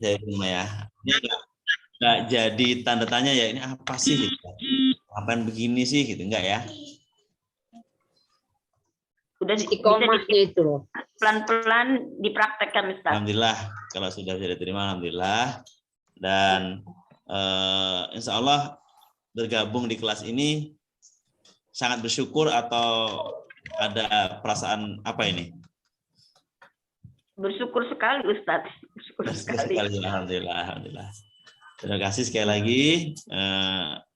Dari rumah ya. Ini nggak jadi tanda tanya ya, ini apa sih? Gitu. Ngapain begini sih? Gitu enggak ya? Udah Istiqomahnya itu loh. pelan-pelan dipraktekkan, Ustaz. Alhamdulillah, kalau sudah bisa diterima, alhamdulillah. Dan insya Allah bergabung di kelas ini sangat bersyukur atau ada perasaan apa ini? Bersyukur sekali, Ustaz. Bersyukur sekali. Alhamdulillah, alhamdulillah. Terima kasih sekali lagi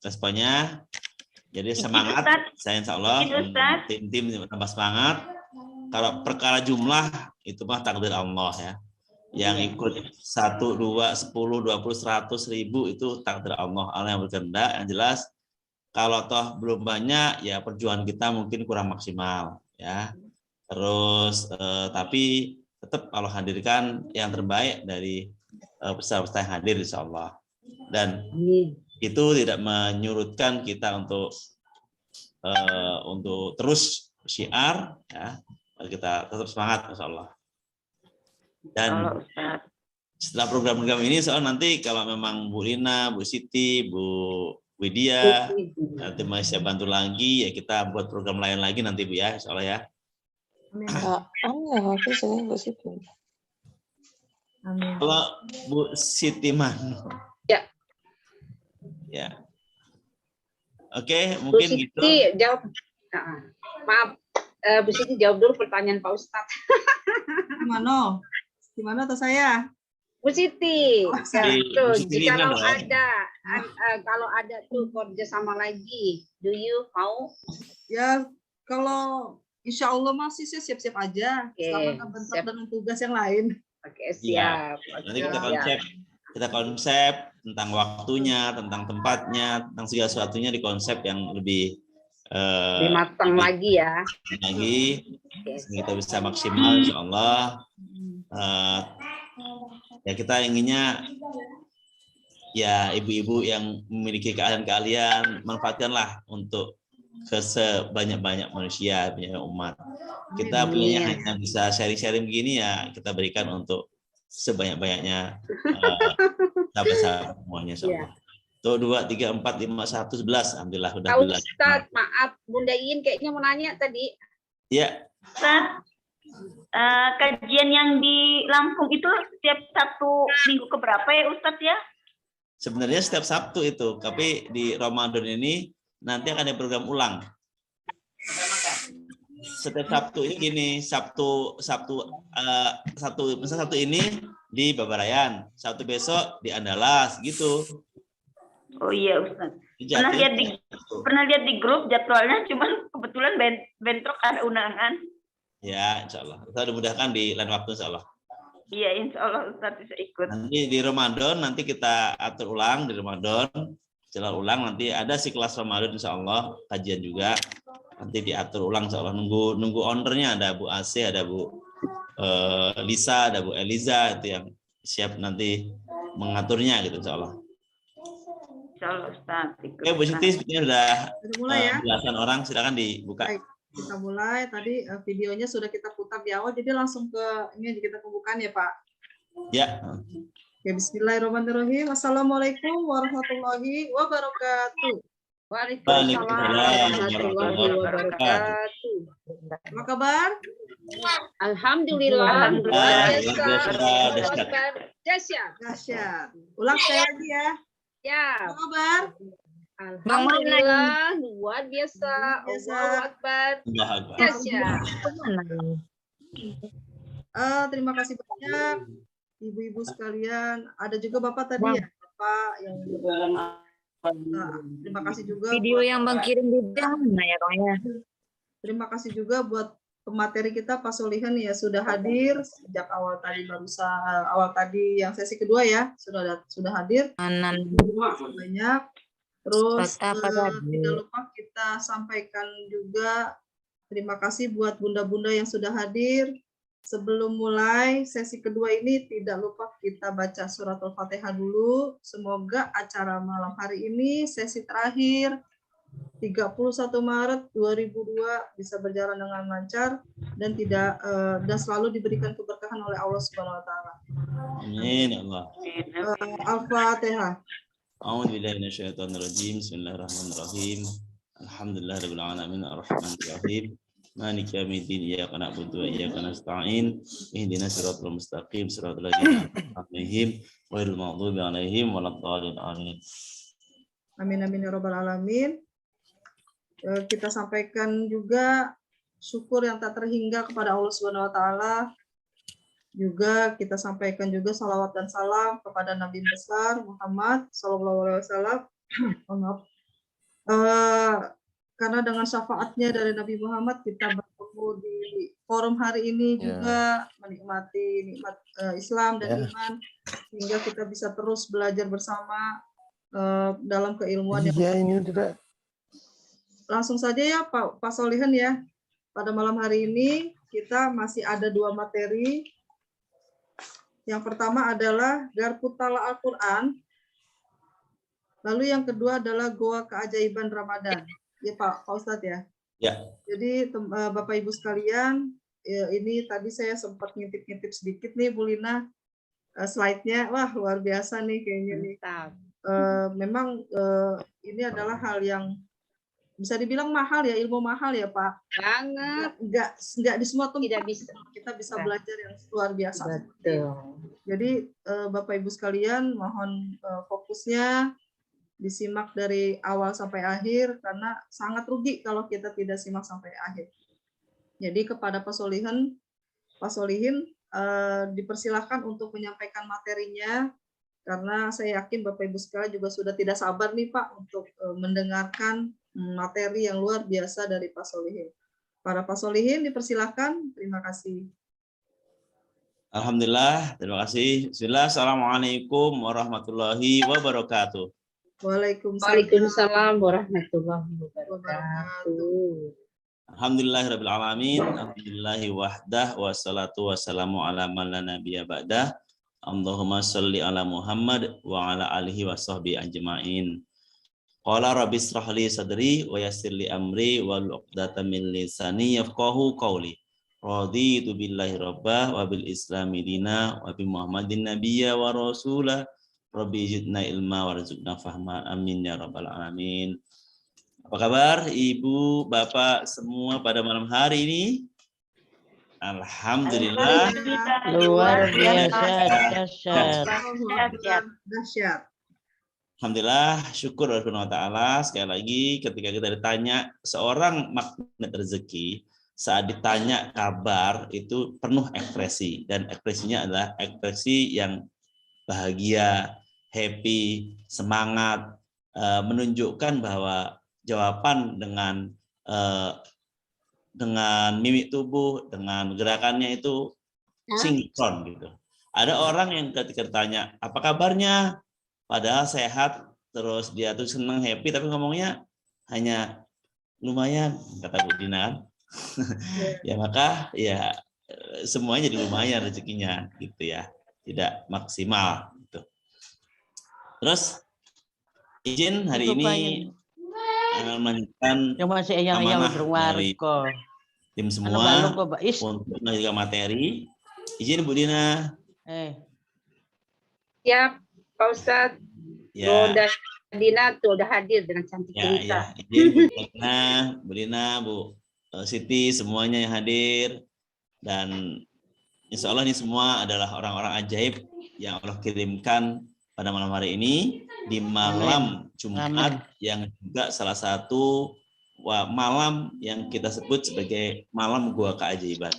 responnya. Jadi semangat, saya insya Allah tim-tim tambah semangat. Kalau perkara jumlah itu mah takdir Allah ya. Yang ikut 1, 2, 10, 20, 100, 1000 itu takdir Allah. Allah yang berkehendak. Yang jelas kalau toh belum banyak ya perjuangan kita mungkin kurang maksimal ya. Terus tapi tetap kalau hadirkan yang terbaik dari peserta yang hadir insya Allah. Dan itu tidak menyurutkan kita untuk terus syiar ya. Kita tetap semangat insya Allah. Dan setelah program-program ini soal nanti kalau memang Bu Lina, Bu Siti, Bu Widya nanti masih bantu lagi ya, kita buat program lain lagi nanti Bu ya, insya Allah ya. Kalau Bu Siti mana? Ya. Ya. Oke, mungkin Bu Siti, gitu. Jawab. Maaf, Bu Siti jawab dulu pertanyaan Pak Ustadz. Gimana atau saya? Bu Siti, kalau ada tuh kerja sama lagi, do you mau? Ya, kalau insya Allah masih siap-siap aja. Selama bentrok dengan tugas yang lain. Oke, siap. Ya. Nanti kita konsep tentang waktunya, tentang tempatnya, tentang segala sesuatunya di konsep yang lebih matang lagi ya. Kita bisa maksimal insya Allah. Ya kita inginnya ya ibu-ibu yang memiliki keahlian manfaatkanlah untuk sebanyak-banyak manusia, banyak umat. Kita punya hanya bisa sharing-sharing begini ya kita berikan untuk sebanyak-banyaknya sahabat-sahabat semuanya insyaallah. Tuh 2, 3, 4, 5, 1, 11. Alhamdulillah udah Pak Ustadz, maaf Bunda Iin kayaknya mau nanya tadi. Iya. Ustadz, kajian yang di Lampung itu setiap Sabtu minggu keberapa ya Ustadz ya? Sebenarnya setiap Sabtu itu, tapi di Ramadan ini nanti akan ada program ulang. Setiap Sabtu ini gini, Sabtu ini di Babarayan, Sabtu besok di Andalas gitu. Oh iya Ustadz. Pernah lihat di grup jadwalnya, cuman kebetulan bentrok ada undangan. Ya, insya Allah. Kita dimudahkan di lain waktu insya Allah. Iya, insya Allah Ustadz bisa ikut. Nanti di Ramadan nanti kita atur ulang di Ramadan. Jalan ulang nanti ada si kelas Ramadan insya Allah kajian juga. Nanti diatur ulang insya Allah. Nunggu ownernya ada Bu AC, ada Bu Lisa, ada Bu Eliza itu yang siap nanti mengaturnya gitu insya Allah. Insya Allah Ustaz. Oke Bu Siti, sepertinya sudah mulai ya. Belasan orang, silakan dibuka. Baik, kita mulai. Tadi videonya sudah kita putar di awal, jadi langsung ke ini aja kita pembukaan ya Pak. Ya. Oke, bismillahirrahmanirrahim. Assalamualaikum warahmatullahi wabarakatuh. Waalaikumsalam warahmatullahi wabarakatuh. Apa kabar? Alhamdulillah. Dahsyat. Ulang sekali lagi ya. Ya. Apa kabar? Alhamdulillah, luar biasa. Allahu Akbar. Dahsyat. Terima kasih banyak ibu-ibu sekalian. Ada juga Bapak tadi ya, Bapak yang terima kasih juga video yang Bang kirim di mana ya Bang ya. Terima kasih juga buat pemateri kita Pak Solihan ya sudah hadir sejak awal tadi yang sesi kedua ya sudah hadir. Banyak. Terus tidak lupa kita sampaikan juga terima kasih buat bunda-bunda yang sudah hadir. Sebelum mulai sesi kedua ini tidak lupa kita baca surat Al-Fatihah dulu. Semoga acara malam hari ini sesi terakhir 31 Maret 2002 bisa berjalan dengan lancar dan dan selalu diberikan keberkahan oleh Allah Subhanahu wa taala. Amin ya Allah. Al-Fatihah. A'udzu billahi minasyaitonir rajim. Bismillahirrahmanirrahim. Alhamdulillahirabbil alamin arrahmanir rahim. Maliki yaumiddin. Iyyaka na'budu wa iyyaka nasta'in. Ihdinas siratal mustaqim. Siratal ladzina an'amta 'alaihim ghairil maghdubi 'alaihim waladdallin. Amin. Amin amin ya rabbal alamin. Kita sampaikan juga syukur yang tak terhingga kepada Allah Subhanahu wa taala. Juga kita sampaikan juga salawat dan salam kepada Nabi besar Muhammad sallallahu alaihi wasallam. Karena dengan syafaatnya dari Nabi Muhammad kita bertemu di forum hari ini juga menikmati nikmat Islam dan iman, sehingga kita bisa terus belajar bersama dalam keilmuan yang langsung saja ya Pak Solihin ya. Pada malam hari ini kita masih ada 2 materi. Yang pertama adalah Garputala Al-Quran. Lalu yang kedua adalah Goa Keajaiban Ramadan. Ya Pak Ustadz ya. Ya. Jadi Bapak Ibu sekalian, ini tadi saya sempat ngintip-ngintip sedikit nih Bu Lina, slide-nya. Wah luar biasa nih kayaknya nih. Memang ini adalah hal yang bisa dibilang mahal ya, ilmu mahal ya Pak. Banget. Enggak di semua tuh Tidak bisa. kita bisa belajar yang luar biasa. Betul. Jadi Bapak Ibu sekalian mohon fokusnya disimak dari awal sampai akhir, karena sangat rugi kalau kita tidak simak sampai akhir. Jadi kepada Pak Solihin dipersilahkan untuk menyampaikan materinya, karena saya yakin Bapak Ibu sekalian juga sudah tidak sabar nih Pak untuk mendengarkan materi yang luar biasa dari Pak Solihin. Para Pak Solihin dipersilahkan. Terima kasih. Alhamdulillah, terima kasih. Bismillah, assalamualaikum warahmatullahi wabarakatuh. Waalaikumsalam warahmatullahi wabarakatuh. Alhamdulillahirabbil alamin. Alhamdulillahi wahdah wassalatu wassalamu ala man la nabiyya ba'dah. Allahumma shalli ala Muhammad wa ala alihi washabbihi ajmain. Qala rabbi israh li sadri wa yassir li amri wahlul 'uqdatam min lisani yafqahu qawli. Raditu billahi rabbah wa bil islami dina wa bi Muhammadin nabiyya wa rasulah. Rabbi zidna ilma warzuqna fahma. Amin ya rabbal alamin. Apa kabar Ibu, Bapak semua pada malam hari ini? Alhamdulillah. Luar biasa, dahsyat. Alhamdulillah, syukur kepada Allah Ta'ala. Sekali lagi ketika kita ditanya seorang magnet rezeki, saat ditanya kabar itu penuh ekspresi, dan ekspresinya adalah ekspresi yang bahagia, happy, semangat, menunjukkan bahwa jawaban dengan mimik tubuh, dengan gerakannya itu sinkron gitu. Ada orang yang ketika ditanya apa kabarnya, padahal sehat, terus dia tuh senang, happy, tapi ngomongnya hanya lumayan, kata Bu Dina. Ya maka ya semuanya jadi lumayan rezekinya gitu ya, tidak maksimal gitu. Terus izin hari ini melanjutkan amanah dari tim semua untuk menjaga materi. Izin Bu Dina. Siap Pak Ustadz. Ya. Dina tuh udah hadir dengan cantik cerita. Ya. Izin Bu Dina, Bu Siti, semuanya yang hadir, dan insya Allah ini semua adalah orang-orang ajaib yang Allah kirimkan pada malam hari ini di malam Jumat yang juga salah satu malam yang kita sebut sebagai malam Gua Keajaiban.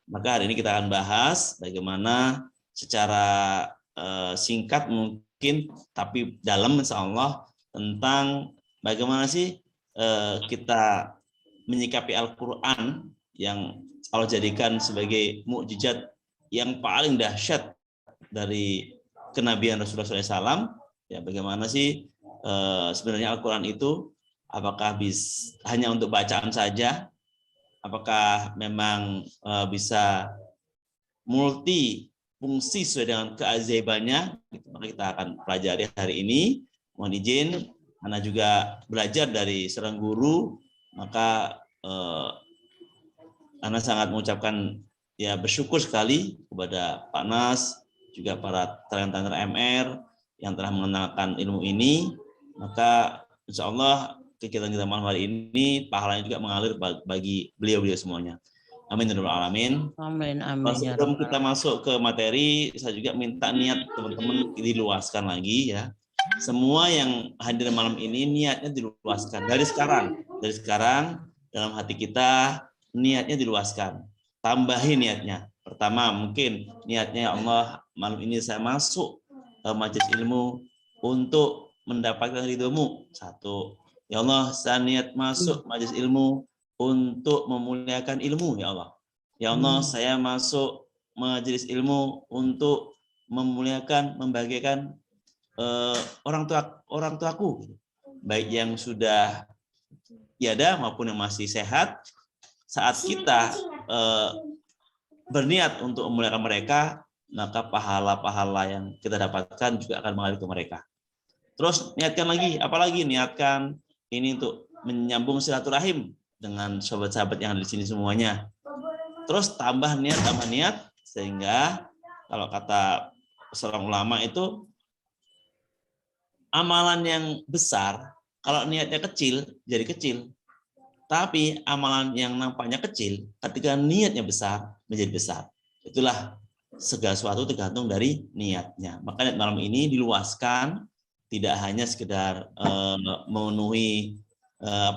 Maka hari ini kita akan bahas bagaimana secara singkat mungkin tapi dalam insya Allah tentang bagaimana sih kita menyikapi Al-Quran yang Allah jadikan sebagai mukjizat yang paling dahsyat dari kenabian Rasulullah SAW. Ya, bagaimana sih sebenarnya Al-Quran itu? Apakah hanya untuk bacaan saja? Apakah memang bisa multi fungsi sesuai dengan keajaibannya? Maka kita akan pelajari hari ini. Mohon izin Ana juga belajar dari seorang guru, maka Ana sangat mengucapkan ya bersyukur sekali kepada Pak Nas, juga para trainer MR yang telah mengenalkan ilmu ini. Maka insya Allah kegiatan kita malam hari ini pahalanya juga mengalir bagi beliau-beliau semuanya. Amin ya rabbal alamin. Amin, amin. Sebelum kita masuk ke materi, saya juga minta niat teman-teman diluaskan lagi ya. Semua yang hadir malam ini niatnya diluaskan dari sekarang dalam hati kita niatnya diluaskan. Tambahin niatnya. Pertama mungkin niatnya, ya Allah, malam ini saya masuk ke majelis ilmu untuk mendapatkan ridho-Mu. Satu. Ya Allah, saya niat masuk majelis ilmu untuk memuliakan ilmu, ya Allah. Ya Allah, saya masuk majelis ilmu untuk memuliakan, membahagiakan orang tuaku, baik yang sudah tiada maupun yang masih sehat. Saat kita berniat untuk memuliakan mereka, maka pahala-pahala yang kita dapatkan juga akan mengalir ke mereka. Terus niatkan lagi, apalagi niatkan ini untuk menyambung silaturahim dengan sahabat-sahabat yang ada di sini semuanya. Terus tambah niat, sehingga kalau kata seorang ulama itu amalan yang besar, kalau niatnya kecil jadi kecil. Tapi amalan yang nampaknya kecil, ketika niatnya besar, menjadi besar. Itulah segala sesuatu tergantung dari niatnya. Maka niat malam ini diluaskan, tidak hanya sekedar memenuhi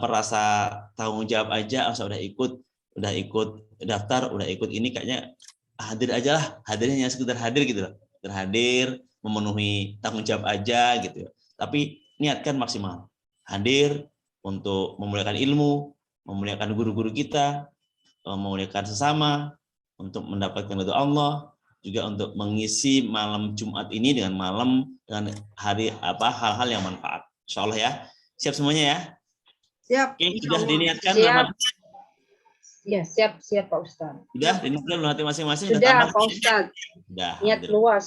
rasa tanggung jawab aja, udah ikut daftar, udah ikut ini, kayaknya hadir aja lah, hadirnya hanya sekedar hadir gitu loh. Hadir, memenuhi tanggung jawab aja gitu. Tapi niatkan maksimal. Hadir untuk memuliakan ilmu, memuliakan guru-guru kita, memuliakan sesama, untuk mendapatkan ridho Allah, juga untuk mengisi malam Jumat ini dengan hari hal-hal yang manfaat. Insya Allah ya. Siap semuanya ya? Siap. Oke, sudah diniatkan? Siap. Ya, siap Pak Ustadz. Sudah diniatkan dalam hati masing-masing? Sudah Pak Ustadz. Sudah. Niat luas.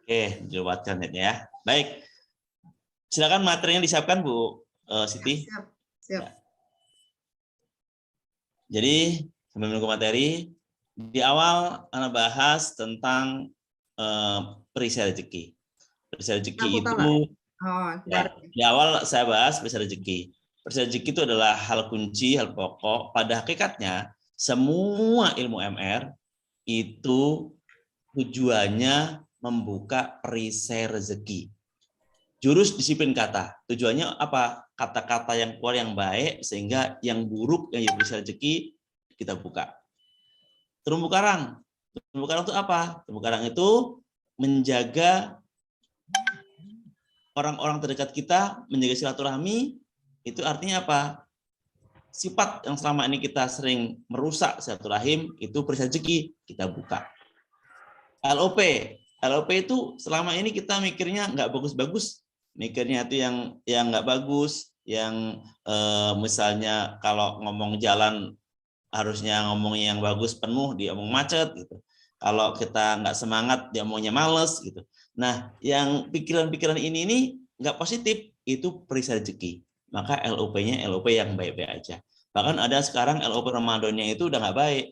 Oke, diluaskan niatnya ya. Baik. Silakan materinya disiapkan Bu Siti. Siap. Ya. Jadi sambil menunggu materi, di awal Anda bahas tentang perisai rezeki. Perisai rezeki itu, di awal saya bahas perisai rezeki. Perisai rezeki itu adalah hal kunci, hal pokok. Pada hakikatnya, semua ilmu MR itu tujuannya membuka perisai rezeki. Jurus disiplin kata. Tujuannya apa? Kata-kata yang keluar yang baik, sehingga yang buruk, yang jadi perisai rezeki, kita buka. Terumbu karang. Terumbu karang itu apa? Terumbu karang itu menjaga orang-orang terdekat kita, menjaga silaturahmi. Itu artinya apa? Sifat yang selama ini kita sering merusak silaturahim, itu perisai rezeki, kita buka. LOP itu selama ini kita mikirnya nggak bagus-bagus. Mikirnya itu yang nggak bagus, yang misalnya kalau ngomong jalan harusnya ngomongnya yang bagus, penuh, dia ngomong macet gitu. Kalau kita nggak semangat, dia ngomongnya males gitu. Nah, yang pikiran-pikiran ini nggak positif, itu perisai rezeki. Maka LOP-nya LOP yang baik-baik aja. Bahkan ada sekarang LOP Ramadannya itu udah nggak baik.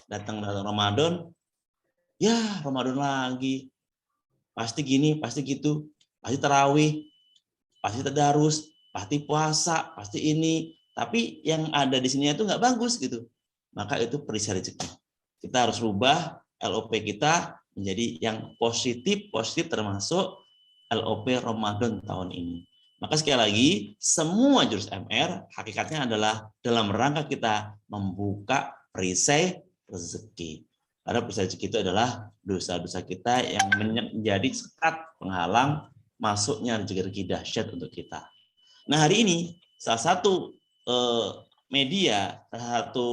Datang Ramadan, ya Ramadan lagi. Pasti gini, pasti gitu. Pasti tarawih, pasti tadarus, pasti puasa, pasti ini. Tapi yang ada di sini itu nggak bagus gitu. Maka itu perisai rezeki. Kita harus rubah LOP kita menjadi yang positif termasuk LOP Ramadan tahun ini. Maka sekali lagi, semua jurus MR hakikatnya adalah dalam rangka kita membuka perisai rezeki. Karena perisai rezeki itu adalah dosa-dosa kita yang menjadi sekat penghalang masuknya rezeki dahsyat untuk kita. Nah, hari ini salah satu media, salah satu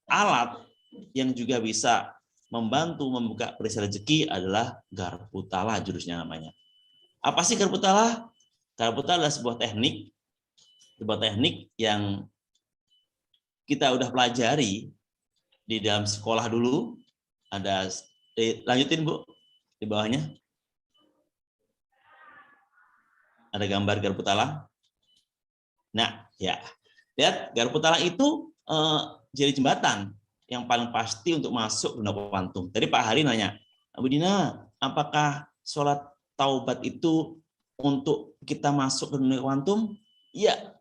alat yang juga bisa membantu membuka perisai rezeki adalah garpu tala, jurusnya namanya. Apa sih garpu tala? Garpu tala adalah sebuah teknik yang kita udah pelajari di dalam sekolah dulu. Ada, lanjutin Bu, di bawahnya. Ada gambar garpu tala. Nah, ya. Lihat, garpu taala itu jadi jembatan yang paling pasti untuk masuk dunia kuantum. Tadi Pak Hari nanya, Bu Dina, apakah sholat taubat itu untuk kita masuk ke dunia kuantum? Iya.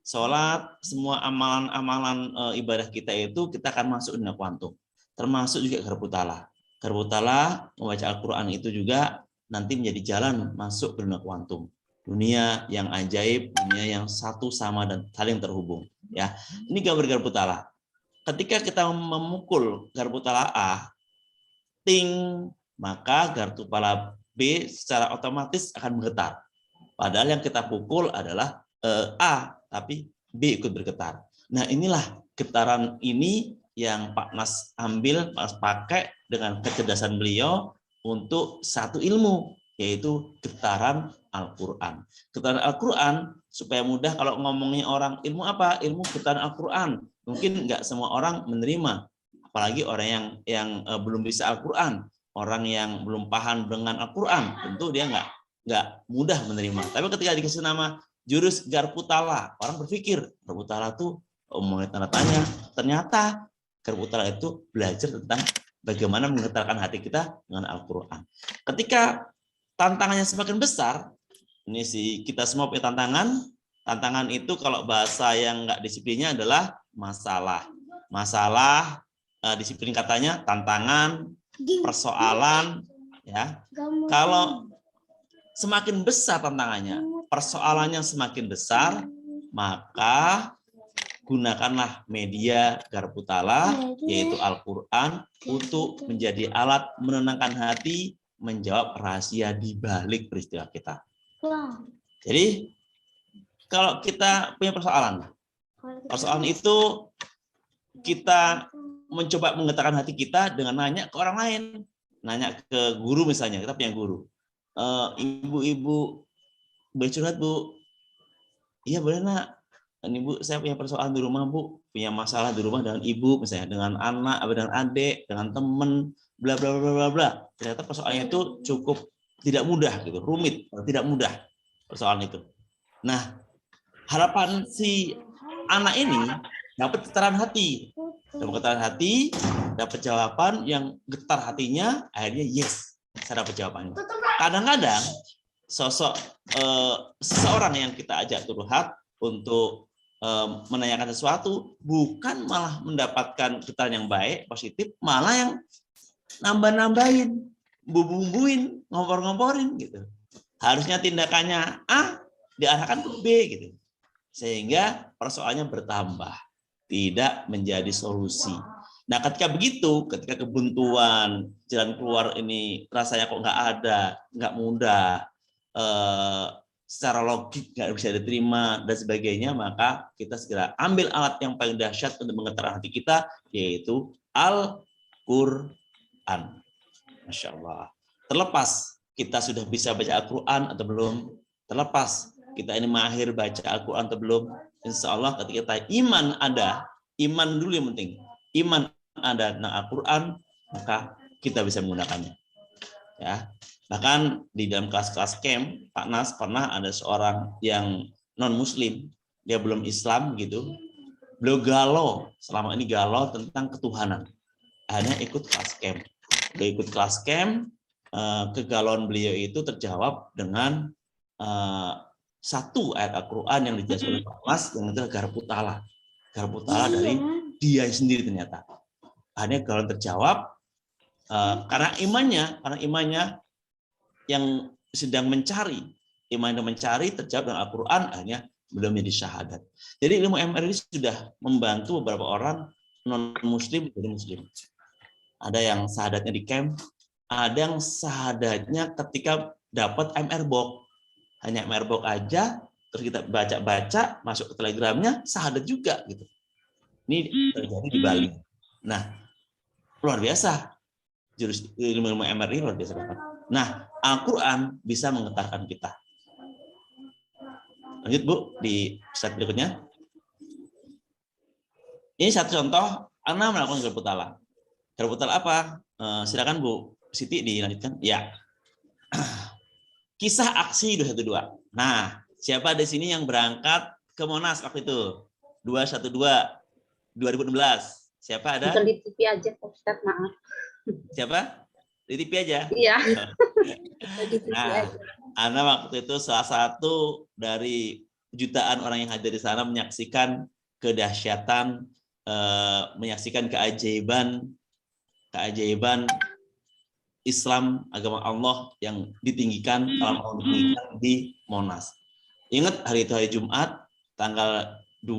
Sholat, semua amalan-amalan ibadah kita itu kita akan masuk dunia kuantum. Termasuk juga garpu taala. Garpu taala, membaca Al-Quran itu juga nanti menjadi jalan masuk ke dunia kuantum. Dunia yang ajaib, dunia yang satu sama dan saling terhubung. Ya, ini gambar garpu taala. Ketika kita memukul garpu taala A, ting, maka garpu taala B secara otomatis akan bergetar. Padahal yang kita pukul adalah A, tapi B ikut bergetar. Nah, inilah getaran ini yang Pak Nas ambil, Pak Nas pakai dengan kecerdasan beliau untuk satu ilmu, yaitu getaran Al-Quran. Getaran Al-Quran, supaya mudah kalau ngomongnya orang, ilmu apa? Ilmu getaran Al-Quran. Mungkin nggak semua orang menerima, apalagi orang yang belum bisa Al-Quran, orang yang belum paham dengan Al-Quran, tentu dia nggak mudah menerima. Tapi ketika dikasih nama jurus garpu taala, orang berpikir garpu taala itu omongin tanda tanya. Ternyata garpu taala itu belajar tentang bagaimana menggetarkan hati kita dengan Al-Quran. Ketika tantangannya semakin besar, ini sih kita semua punya tantangan. Tantangan itu kalau bahasa yang nggak disiplinnya adalah masalah. Masalah disiplin katanya tantangan, persoalan, ya. Kalau semakin besar tantangannya, persoalannya semakin besar, maka gunakanlah media garpu taala, yaitu Al-Quran, untuk menjadi alat menenangkan hati, menjawab rahasia di balik peristiwa kita. Jadi, kalau kita punya persoalan itu kita mencoba menggetarkan hati kita dengan nanya ke orang lain, nanya ke guru misalnya, kita punya guru. Ibu-ibu, boleh curhat Bu? Iya boleh nak. Ini Bu, saya punya persoalan di rumah Bu, punya masalah di rumah dengan ibu, misalnya dengan anak, dengan adik, dengan teman, bla bla bla bla bla. Ternyata persoalannya itu cukup tidak mudah gitu, rumit, tidak mudah persoalan itu. Nah, harapan si anak ini dapat getaran hati, dapat jawaban yang getar hatinya, akhirnya yes, saya dapat jawabannya. Kadang-kadang sosok seseorang yang kita ajak curhat untuk menanyakan sesuatu bukan malah mendapatkan getaran yang baik, positif, malah yang nambah-nambahin, bumbuin, ngompor-ngomporin gitu. Harusnya tindakannya A diarahkan ke B gitu. Sehingga persoalannya bertambah, tidak menjadi solusi. Nah, ketika begitu, ketika kebuntuan, jalan keluar ini rasanya kok nggak ada, nggak mudah, secara logik nggak bisa diterima dan sebagainya, maka kita segera ambil alat yang paling dahsyat untuk menggetarkan hati kita, yaitu Al-Quran. Masya Allah. Terlepas kita sudah bisa baca Al-Quran atau belum, terlepas kita ini mahir baca Al-Quran atau belum, insya Allah ketika kita iman ada, iman dulu yang penting, iman ada tentang Al-Quran, maka kita bisa menggunakannya. Ya. Bahkan di dalam kelas-kelas camp, Pak Nas pernah ada seorang yang non-Muslim, dia belum Islam gitu, beliau galau, selama ini galau tentang ketuhanan. Akhirnya ikut kelas camp. Beliau ikut kelas camp, kegalauan beliau itu terjawab dengan satu ayat Al-Quran yang dijelaskan oleh Pak Nas, yang adalah garpu taala. Garpu taala dari dia sendiri ternyata. Akhirnya kegalauan terjawab, karena imannya yang sedang mencari, iman yang mencari terjawab dengan Al-Quran, akhirnya beliau menjadi syahadat. Jadi ilmu MR ini sudah membantu beberapa orang non-Muslim menjadi Muslim. Ada yang syahadatnya di camp, ada yang syahadatnya ketika dapat MR box. Hanya MR box aja, terus kita baca-baca, masuk ke telegramnya, syahadat juga gitu. Ini terjadi di Bali. Nah, luar biasa. Jurus ilmu MR ini luar biasa. Nah, Al-Quran bisa menggetarkan kita. Lanjut Bu, di slide berikutnya. Ini satu contoh, Ana melakukan garpu taala. Garpu taala apa? Silakan Bu Siti dilanjutkan. Ya. Kisah aksi 212. Nah, siapa di sini yang berangkat ke Monas waktu itu? 212 2016. Siapa ada? Bukan di TV aja, Ustaz, maaf. Siapa? Di TV aja? Iya. Di TV Nah, aja. Ana waktu itu salah satu dari jutaan orang yang hadir di sana menyaksikan kedahsyatan, menyaksikan keajaiban Islam, agama Allah yang ditinggikan di Monas. Ingat hari itu hari Jumat, tanggal 2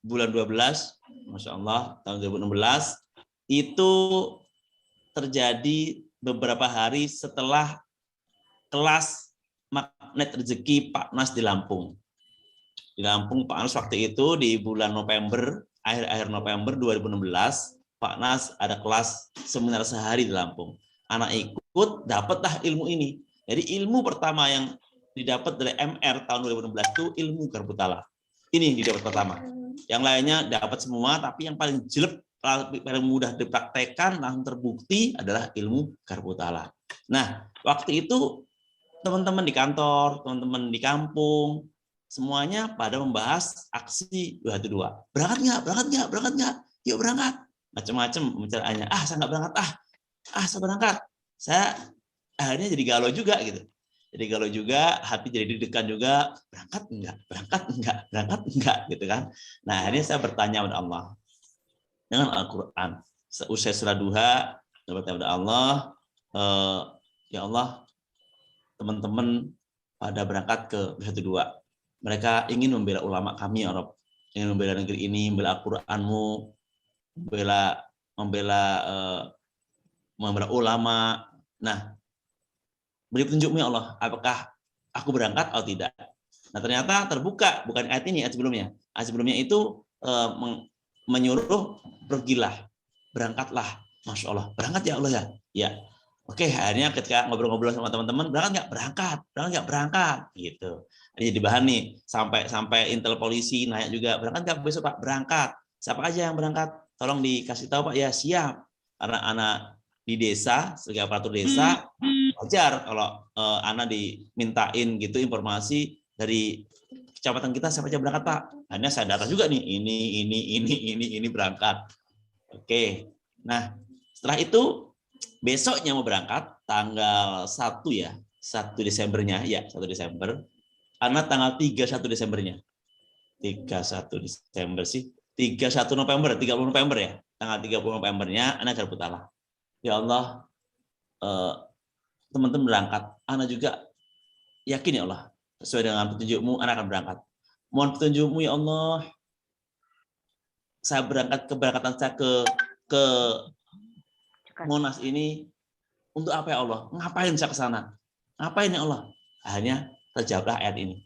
bulan 12, Masya Allah, tahun 2016, itu terjadi beberapa hari setelah kelas Magnet Rezeki Pak Nas di Lampung. Di Lampung, Pak Nas waktu itu di bulan November, akhir November 2016, Pak Nas ada kelas seminar sehari di Lampung. Anak ikut, dapatlah ilmu ini. Jadi ilmu pertama yang didapat dari MR tahun 2016 itu ilmu Garbutala. Ini didapat pertama. Yang lainnya dapat semua, tapi yang paling jelek, paling mudah dipraktekkan, langsung terbukti adalah ilmu Garbutala. Nah, waktu itu teman-teman di kantor, teman-teman di kampung, semuanya pada membahas aksi 212. Berangkat nggak? Yuk berangkat. Macam-macam pembicaraannya. Saya nggak berangkat, saya berangkat. Saya akhirnya jadi galau juga gitu. Jadi galau juga, hati jadi deg-degan juga, berangkat enggak gitu kan. Nah, akhirnya saya bertanya kepada Allah dengan Al-Qur'an. Usai surah Duha, saya bertanya kepada Allah, ya Allah, teman-teman pada berangkat ke 102. Mereka ingin membela ulama kami, ya Rabb. Ingin membela negeri ini, membela Al-Qur'an-Mu, membela ulama. Nah, beri petunjukmu ya Allah, apakah aku berangkat atau tidak. Nah, ternyata terbuka, bukan ayat ini, ayat sebelumnya. Ayat sebelumnya itu menyuruh pergilah, berangkatlah. Masya Allah, berangkat ya Allah ya. Ya. Oke, akhirnya ketika ngobrol-ngobrol sama teman-teman, berangkat nggak berangkat, gitu. Jadi bahan nih, sampai intel polisi nanya juga, berangkat nggak besok Pak? Berangkat. Siapa aja yang berangkat? Tolong dikasih tahu Pak, ya siap. Karena anak di desa, sebagai aparatur desa, wajar kalau anak dimintain gitu informasi dari kecamatan kita siapa aja berangkat Pak. Hanya saya data juga nih, ini berangkat. Oke. Nah, setelah itu besoknya mau berangkat tanggal 1 ya, 1 Desembernya ya, 1 Desember. Anak tanggal 31 Desembernya. 31 Desember sih. 31 November, 30 November ya. Tanggal 30 Novembernya anak Garbutala. Ya Allah, teman-teman berangkat. Anak juga yakin ya Allah, sesuai dengan petunjuk-Mu, anak akan berangkat. Mohon petunjuk-Mu ya Allah. Saya berangkat, keberangkatan saya ke Monas ini untuk apa ya Allah? Ngapain saya ke sana? Ngapain ya Allah? Akhirnya terjawablah ayat ini.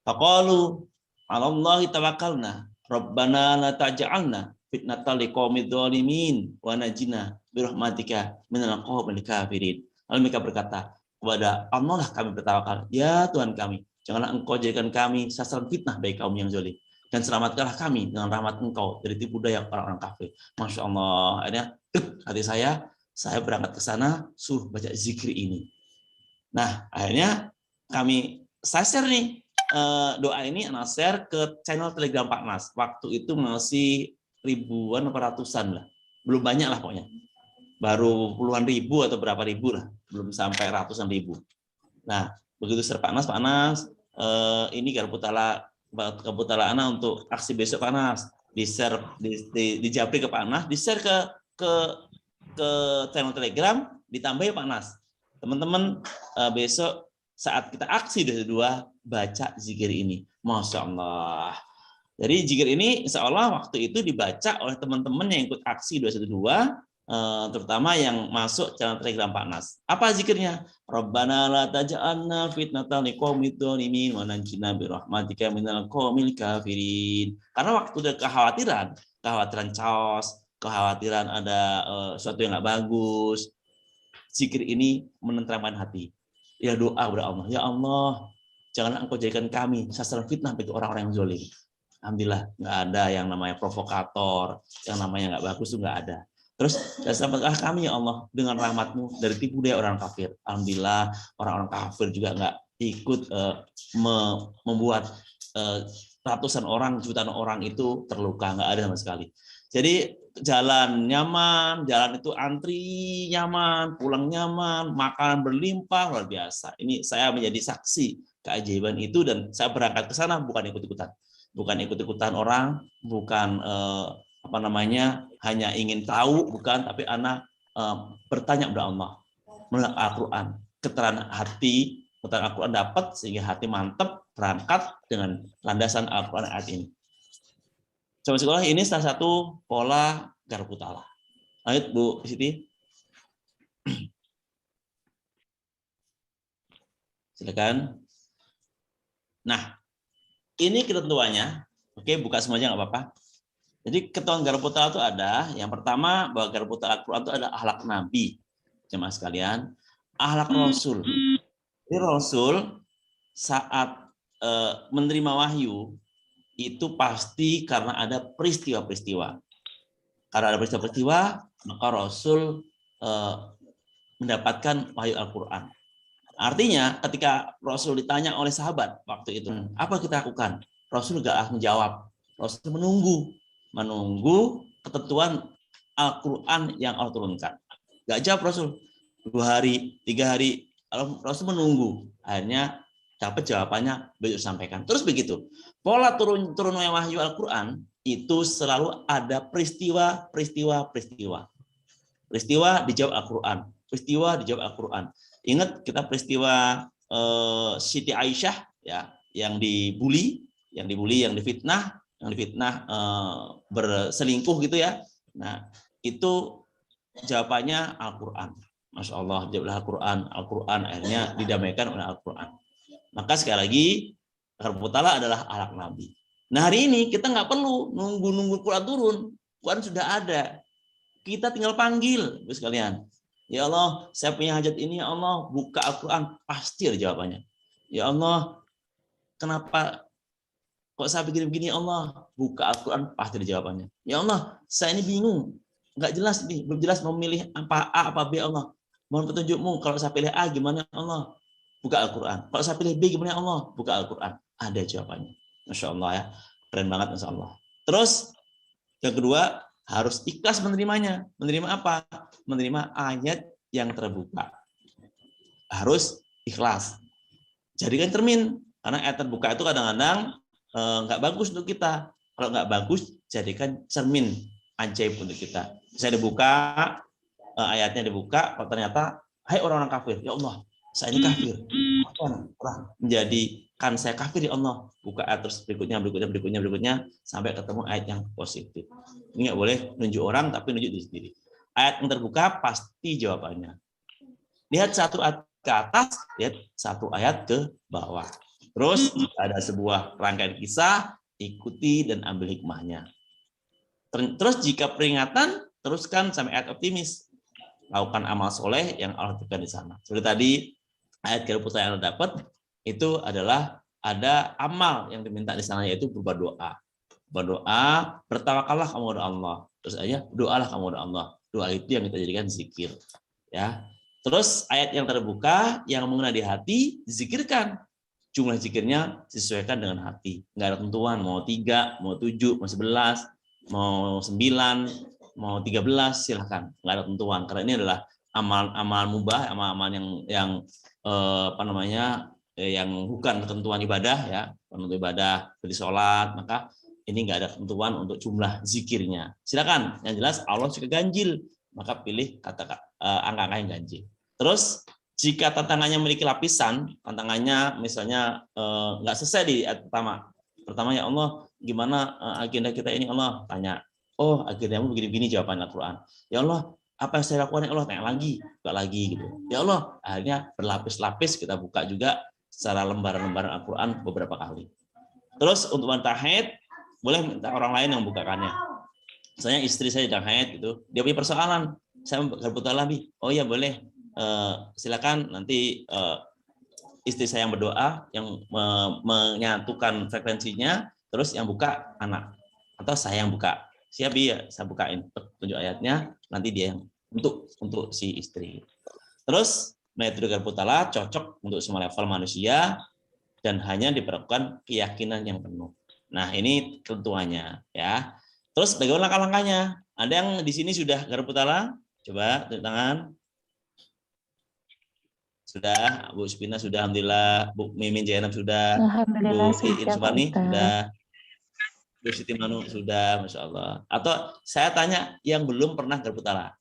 Faqalu 'alallahi tawakkalna, Rabbana la taj'alna fitnatal liqaumidz zalimin wa najina birahmatika minal qaumil kafirin. Lalu mereka berkata, kepada Allah lah kami bertawakal. Ya Tuhan kami, janganlah Engkau jadikan kami sasaran fitnah bagi kaum yang zalim. Dan selamatkanlah kami dengan rahmat Engkau dari tipu daya orang-orang kafir. Masya Allah. Akhirnya hati saya berangkat ke sana, suruh baca zikir ini. Nah, akhirnya saya share nih doa ini, anak share ke channel Telegram Pak Nas. Waktu itu masih ribuan atau ratusan lah, belum banyak lah pokoknya, baru puluhan ribu atau berapa ribu lah, belum sampai ratusan ribu. Nah, begitu share Pak Nas, ini Garbutala anak untuk aksi besok Pak Nas, di share di japri ke Pak Nas, di share ke channel Telegram, ditambahi Pak Nas. Teman-teman, besok saat kita aksi 212, baca zikir ini. Masya Allah. Jadi zikir ini insya Allah waktu itu dibaca oleh teman-teman yang ikut aksi 212, terutama yang masuk channel Telegram Pak Nas. Apa zikirnya? Rabbana la taj'alna fitnatan liqaumidz zalimin wa najjina birahmatika minal qaumil kafirin. Karena waktu ada kekhawatiran chaos, kekhawatiran ada sesuatu yang nggak bagus, zikir ini menenteramkan hati. Ya doa kepada Allah, ya Allah, janganlah Engkau jadikan kami sasaran fitnah bagi orang-orang yang zalim. Alhamdulillah, nggak ada yang namanya provokator, yang namanya nggak bagus itu nggak ada. Terus, dan selamatkanlah kami ya Allah dengan rahmat-Mu dari tipu daya orang kafir. Alhamdulillah, orang-orang kafir juga nggak ikut membuat ratusan orang, jutaan orang itu terluka, nggak ada sama sekali. Jadi jalan nyaman, jalan itu antri nyaman, pulang nyaman, makanan berlimpah, luar biasa. Ini saya menjadi saksi keajaiban itu, dan saya berangkat ke sana bukan ikut-ikutan, orang, bukan hanya ingin tahu, bukan, tapi anak bertanya kepada Allah melalui Al-Quran, keterangan hati, keterangan Al-Quran dapat sehingga hati mantap berangkat dengan landasan Al-Quran ayat ini. Coba sekolah, ini salah satu pola garpu tala. Lanjut Bu Siti. Silakan. Nah, ini ketentuannya. Oke, buka semuanya nggak apa-apa. Jadi ketentuan garpu tala itu ada. Yang pertama, bahwa garpu tala Al-Quran itu ada akhlak Nabi. Jemaah sekalian, akhlak Rasul. Jadi Rasul saat menerima wahyu itu pasti karena ada peristiwa-peristiwa. Karena ada peristiwa-peristiwa, maka Rasul mendapatkan wahyu Al-Quran. Artinya ketika Rasul ditanya oleh sahabat waktu itu, apa kita lakukan? Rasul nggak menjawab. Rasul menunggu ketentuan Al-Quran yang Allah turunkan. Nggak jawab Rasul. 2 hari, 3 hari, Rasul menunggu. Akhirnya dapat jawabannya, beliau sampaikan. Terus begitu. Pola turunnya wahyu Al-Quran itu selalu ada peristiwa. Peristiwa dijawab Al-Quran. Peristiwa dijawab Al-Quran. Ingat kita peristiwa Siti Aisyah ya, yang dibully, yang difitnah berselingkuh gitu ya. Nah, itu jawabannya Al-Quran. Masya Allah, jawablah Al-Quran akhirnya didamaikan oleh Al-Quran. Maka sekali lagi, garpu tala adalah akhlak Nabi. Nah, hari ini kita nggak perlu nunggu Quran turun. Quran sudah ada. Kita tinggal panggil, sekalian. Ya Allah, saya punya hajat ini, ya Allah, buka Al-Quran, pasti ada jawabannya. Ya Allah, kenapa kok saya begini-begini, ya Allah, buka Al-Quran, pasti ada jawabannya. Ya Allah, saya ini bingung, nggak jelas nih, belum jelas mau milih apa A, apa B, Allah. Mohon petunjukmu, kalau saya pilih A, gimana Allah? Buka Al-Quran. Kalau saya pilih B, gimana Allah? Buka Al-Quran. Ada jawabannya. Masya Allah ya, keren banget Masya Allah. Terus, yang kedua, harus ikhlas menerimanya. Menerima apa? Menerima ayat yang terbuka. Harus ikhlas. Jadikan cermin. Karena ayat terbuka itu kadang-kadang nggak bagus untuk kita. Kalau nggak bagus, jadikan cermin ajaib untuk kita. Saya dibuka, ayatnya dibuka, kalau ternyata, hai orang-orang kafir, ya Allah, saya ini kafir. Menjadikan saya kafir, ya Allah. Buka ayat terus berikutnya, sampai ketemu ayat yang positif. Ini nggak boleh nunjuk orang, tapi nunjuk diri sendiri. Ayat yang terbuka pasti jawabannya. Lihat satu ayat ke atas, lihat satu ayat ke bawah. Terus ada sebuah rangkaian kisah, ikuti dan ambil hikmahnya. Terus jika peringatan, teruskan sampai ayat optimis. Lakukan amal soleh yang Allah berikan di sana. Seperti tadi ayat garpu tala yang Anda dapat itu adalah ada amal yang diminta di sana, yaitu berupa doa. Berdoa, bertawakallah kamu kepada Allah. Terus aja doalah kamu kepada Allah. Doa itu yang kita jadikan zikir. Ya. Terus ayat yang terbuka yang mengena di hati zikirkan. Jumlah zikirnya disesuaikan dengan hati. Enggak ada tentuan mau 3, mau 7, mau 11, mau 9, mau 13, silahkan. Enggak ada tentuan. Karena ini adalah amal mubah, amal yang yang bukan ketentuan ibadah ya, untuk ibadah seperti sholat, maka ini enggak ada ketentuan untuk jumlah zikirnya. Silakan. Yang jelas Allah suka ganjil, maka pilih angka-angka yang ganjil. Terus jika tantangannya memiliki lapisan, tantangannya misalnya nggak selesai di ayat pertama. Pertama, ya Allah, gimana agenda kita ini, Allah tanya. Oh, agendamu begini-begini jawaban Al-Quran. Ya Allah, apa yang saya lakukan, ya Allah, tanya lagi, buka lagi gitu. Ya Allah, akhirnya berlapis-lapis kita buka juga secara lembaran-lembaran Al-Quran beberapa kali. Terus untuk wanita haid, boleh minta orang lain yang membukakannya. Misalnya istri saya sedang haid gitu, dia punya persoalan, saya garpu tala lebih. Oh ya boleh. Silakan nanti istri saya yang berdoa, yang menyatukan frekuensinya, terus yang buka anak atau saya yang buka. Siap ya, saya bukain tunjuk ayatnya, nanti dia yang untuk si istri. Terus metode garpu tala cocok untuk semua level manusia, dan hanya diperlukan keyakinan yang penuh. Nah, ini ketentuannya ya. Terus bagaimana langkah-langkahnya? Ada yang di sini sudah garpu taala? Coba tunjuk tangan. Sudah, Bu Spina sudah, alhamdulillah. Bu Mimin Jainab sudah. Alhamdulillah Bu Iin sudah, Pak Sumarni Ustaz. sudah. Bu Siti Manu sudah, Masya Allah. Atau saya tanya yang belum pernah garpu taala.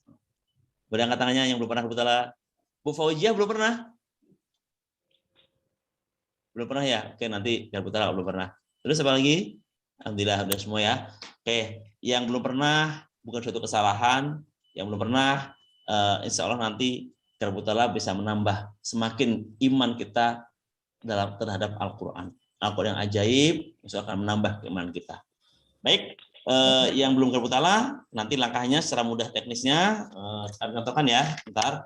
Berangkat tangannya yang belum pernah garpu taala. Bu Fauzia belum pernah? Belum pernah ya? Oke, nanti garpu taala belum pernah. Terus apa lagi? Alhamdulillah sudah semua ya. Oke, yang belum pernah bukan suatu kesalahan. Yang belum pernah, insya Allah nanti garpu taala bisa menambah semakin iman kita terhadap Al-Quran. Al-Quran yang ajaib, insya Allah akan menambah keimanan kita. Baik, yang belum garpu taala, nanti langkahnya secara mudah teknisnya, saya contohkan ya, bentar.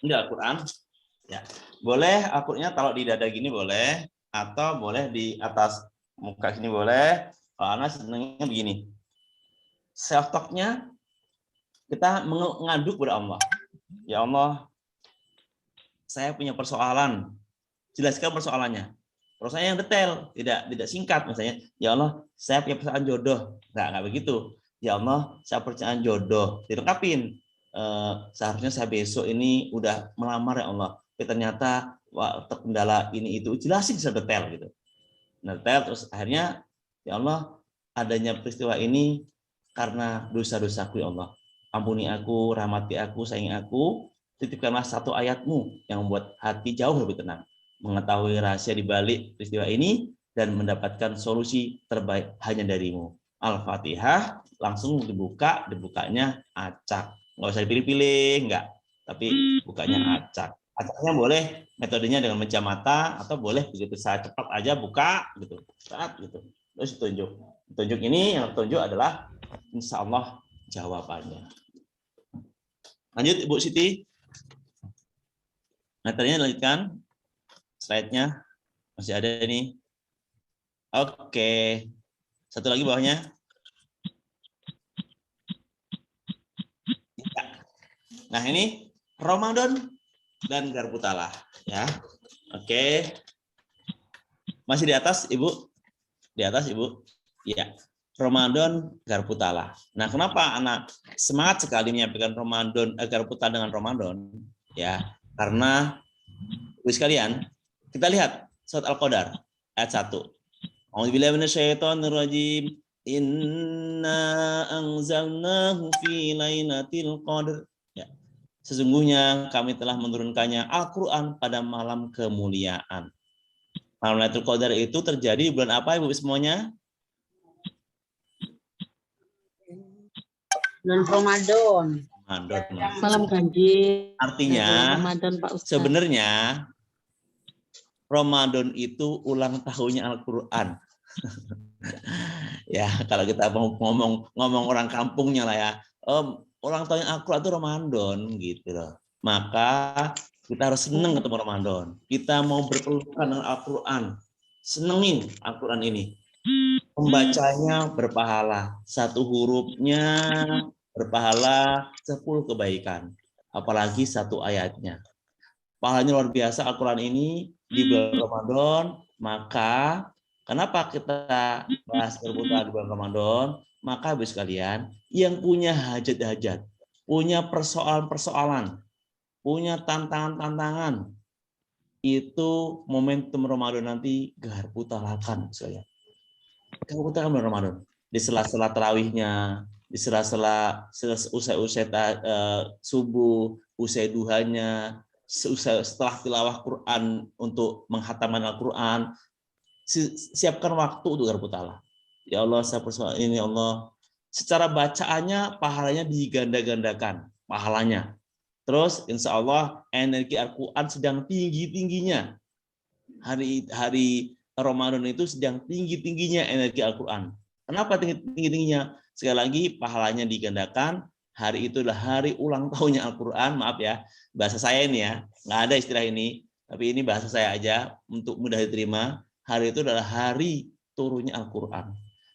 Ini Al-Quran. Ya, boleh Al-Qur'annya taruh di dada gini boleh, atau boleh di atas muka sini boleh. Kalau Ana senangnya begini. Self talk-nya kita mengadu kepada Allah. Ya Allah, saya punya persoalan. Jelaskan persoalannya. Persoalannya yang detail, tidak singkat misalnya. Ya Allah, saya punya persoalan jodoh. Enggak begitu. Ya Allah, saya persoalan jodoh. Dilengkapin. Seharusnya saya besok ini udah melamar ya Allah. Tapi ternyata terkendala ini itu, jelasin secara detail gitu. Nah, detail terus akhirnya ya Allah, adanya peristiwa ini karena dosa-dosaku ya Allah. Ampuni aku, rahmati aku, sayangi aku. Titipkanlah satu ayat-Mu yang membuat hati jauh lebih tenang, mengetahui rahasia di balik peristiwa ini dan mendapatkan solusi terbaik hanya dari-Mu. Al-Fatihah langsung dibukanya acak. Nggak usah dipilih-pilih, enggak. Tapi bukanya acak. Acaknya boleh metodenya dengan memejam mata atau boleh begitu saya cepat aja buka gitu. Saat gitu. Terus tunjuk. Tunjuk ini yang tunjuk adalah insya Allah jawabannya. Lanjut Ibu Siti. Materinya lanjutkan. Slide-nya masih ada nih. Oke. Satu lagi bawahnya. Nah, ini Ramadan dan garpu taala ya. Oke. Masih di atas Ibu? Di atas Ibu? Iya. Ramadan garpu taala. Nah, kenapa anak semangat sekali menyampaikan Ramadan garpu taala dengan Ramadan? Ya, karena Ibu sekalian, kita lihat surat Al-Qadar ayat 1. A'udzubillahi minasyaitonirrajim. Inna anzalnahu fi lailatul qadar. Ya. Sesungguhnya kami telah menurunkannya Al-Qur'an pada malam kemuliaan. Malam Lailatul Qadar itu terjadi di bulan apa Ibu semuanya? Bulan Ramadan. Malam ganjil. Artinya Ramadan, Pak Ustaz. sebenarnya Ramadan itu ulang tahunnya Al-Qur'an. Ya, kalau kita ngomong orang kampungnya lah ya. Ulang tahun Al-Qur'an itu Ramadan gitu loh. Maka kita harus senang ketemu Ramadan. Kita mau berpelukan dengan Al-Qur'an. Senengin Al-Qur'an ini. Pembacanya berpahala. Satu hurufnya berpahala 10 kebaikan. Apalagi satu ayatnya. Pahalanya luar biasa Al-Qur'an ini di bulan Ramadan. Maka kenapa kita bahas berputar di bulan Ramadan? Maka Ibu sekalian, yang punya hajat-hajat, punya persoalan-persoalan, punya tantangan-tantangan, itu momentum Ramadan nanti garpu talakan sekalian. Garpu talakan bulan Ramadan. Di sela-sela tarawihnya, di sela-sela usai subuh, usai duhanya, setelah tilawah Quran untuk menghatamkan Al-Quran, siapkan waktu untuk garpu taala. Ya Allah, saya persoalan ini Allah. Secara bacaannya pahalanya diganda-gandakan pahalanya. Terus insya Allah energi Al-Quran sedang tinggi-tingginya. Hari Ramadan itu sedang tinggi-tingginya energi Al-Quran. Kenapa tinggi-tingginya? Sekali lagi pahalanya digandakan. Hari itu adalah hari ulang tahunnya Al-Quran. Maaf ya, bahasa saya ini ya. Nggak ada istilah ini. Tapi ini bahasa saya aja untuk mudah diterima. Hari itu adalah hari turunnya Al-Quran.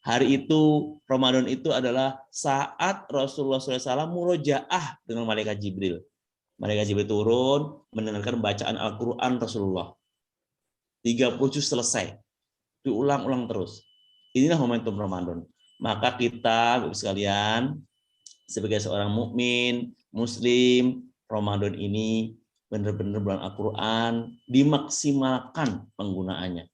Hari itu, Ramadan itu adalah saat Rasulullah SAW murojaah dengan malaikat Jibril. Malaikat Jibril turun mendengarkan bacaan Al-Quran Rasulullah. 30 juz selesai. Diulang-ulang terus. Inilah momentum Ramadan. Maka kita, Bapak sekalian, sebagai seorang mukmin, muslim, Ramadan ini benar-benar bulan Al-Quran, dimaksimalkan penggunaannya.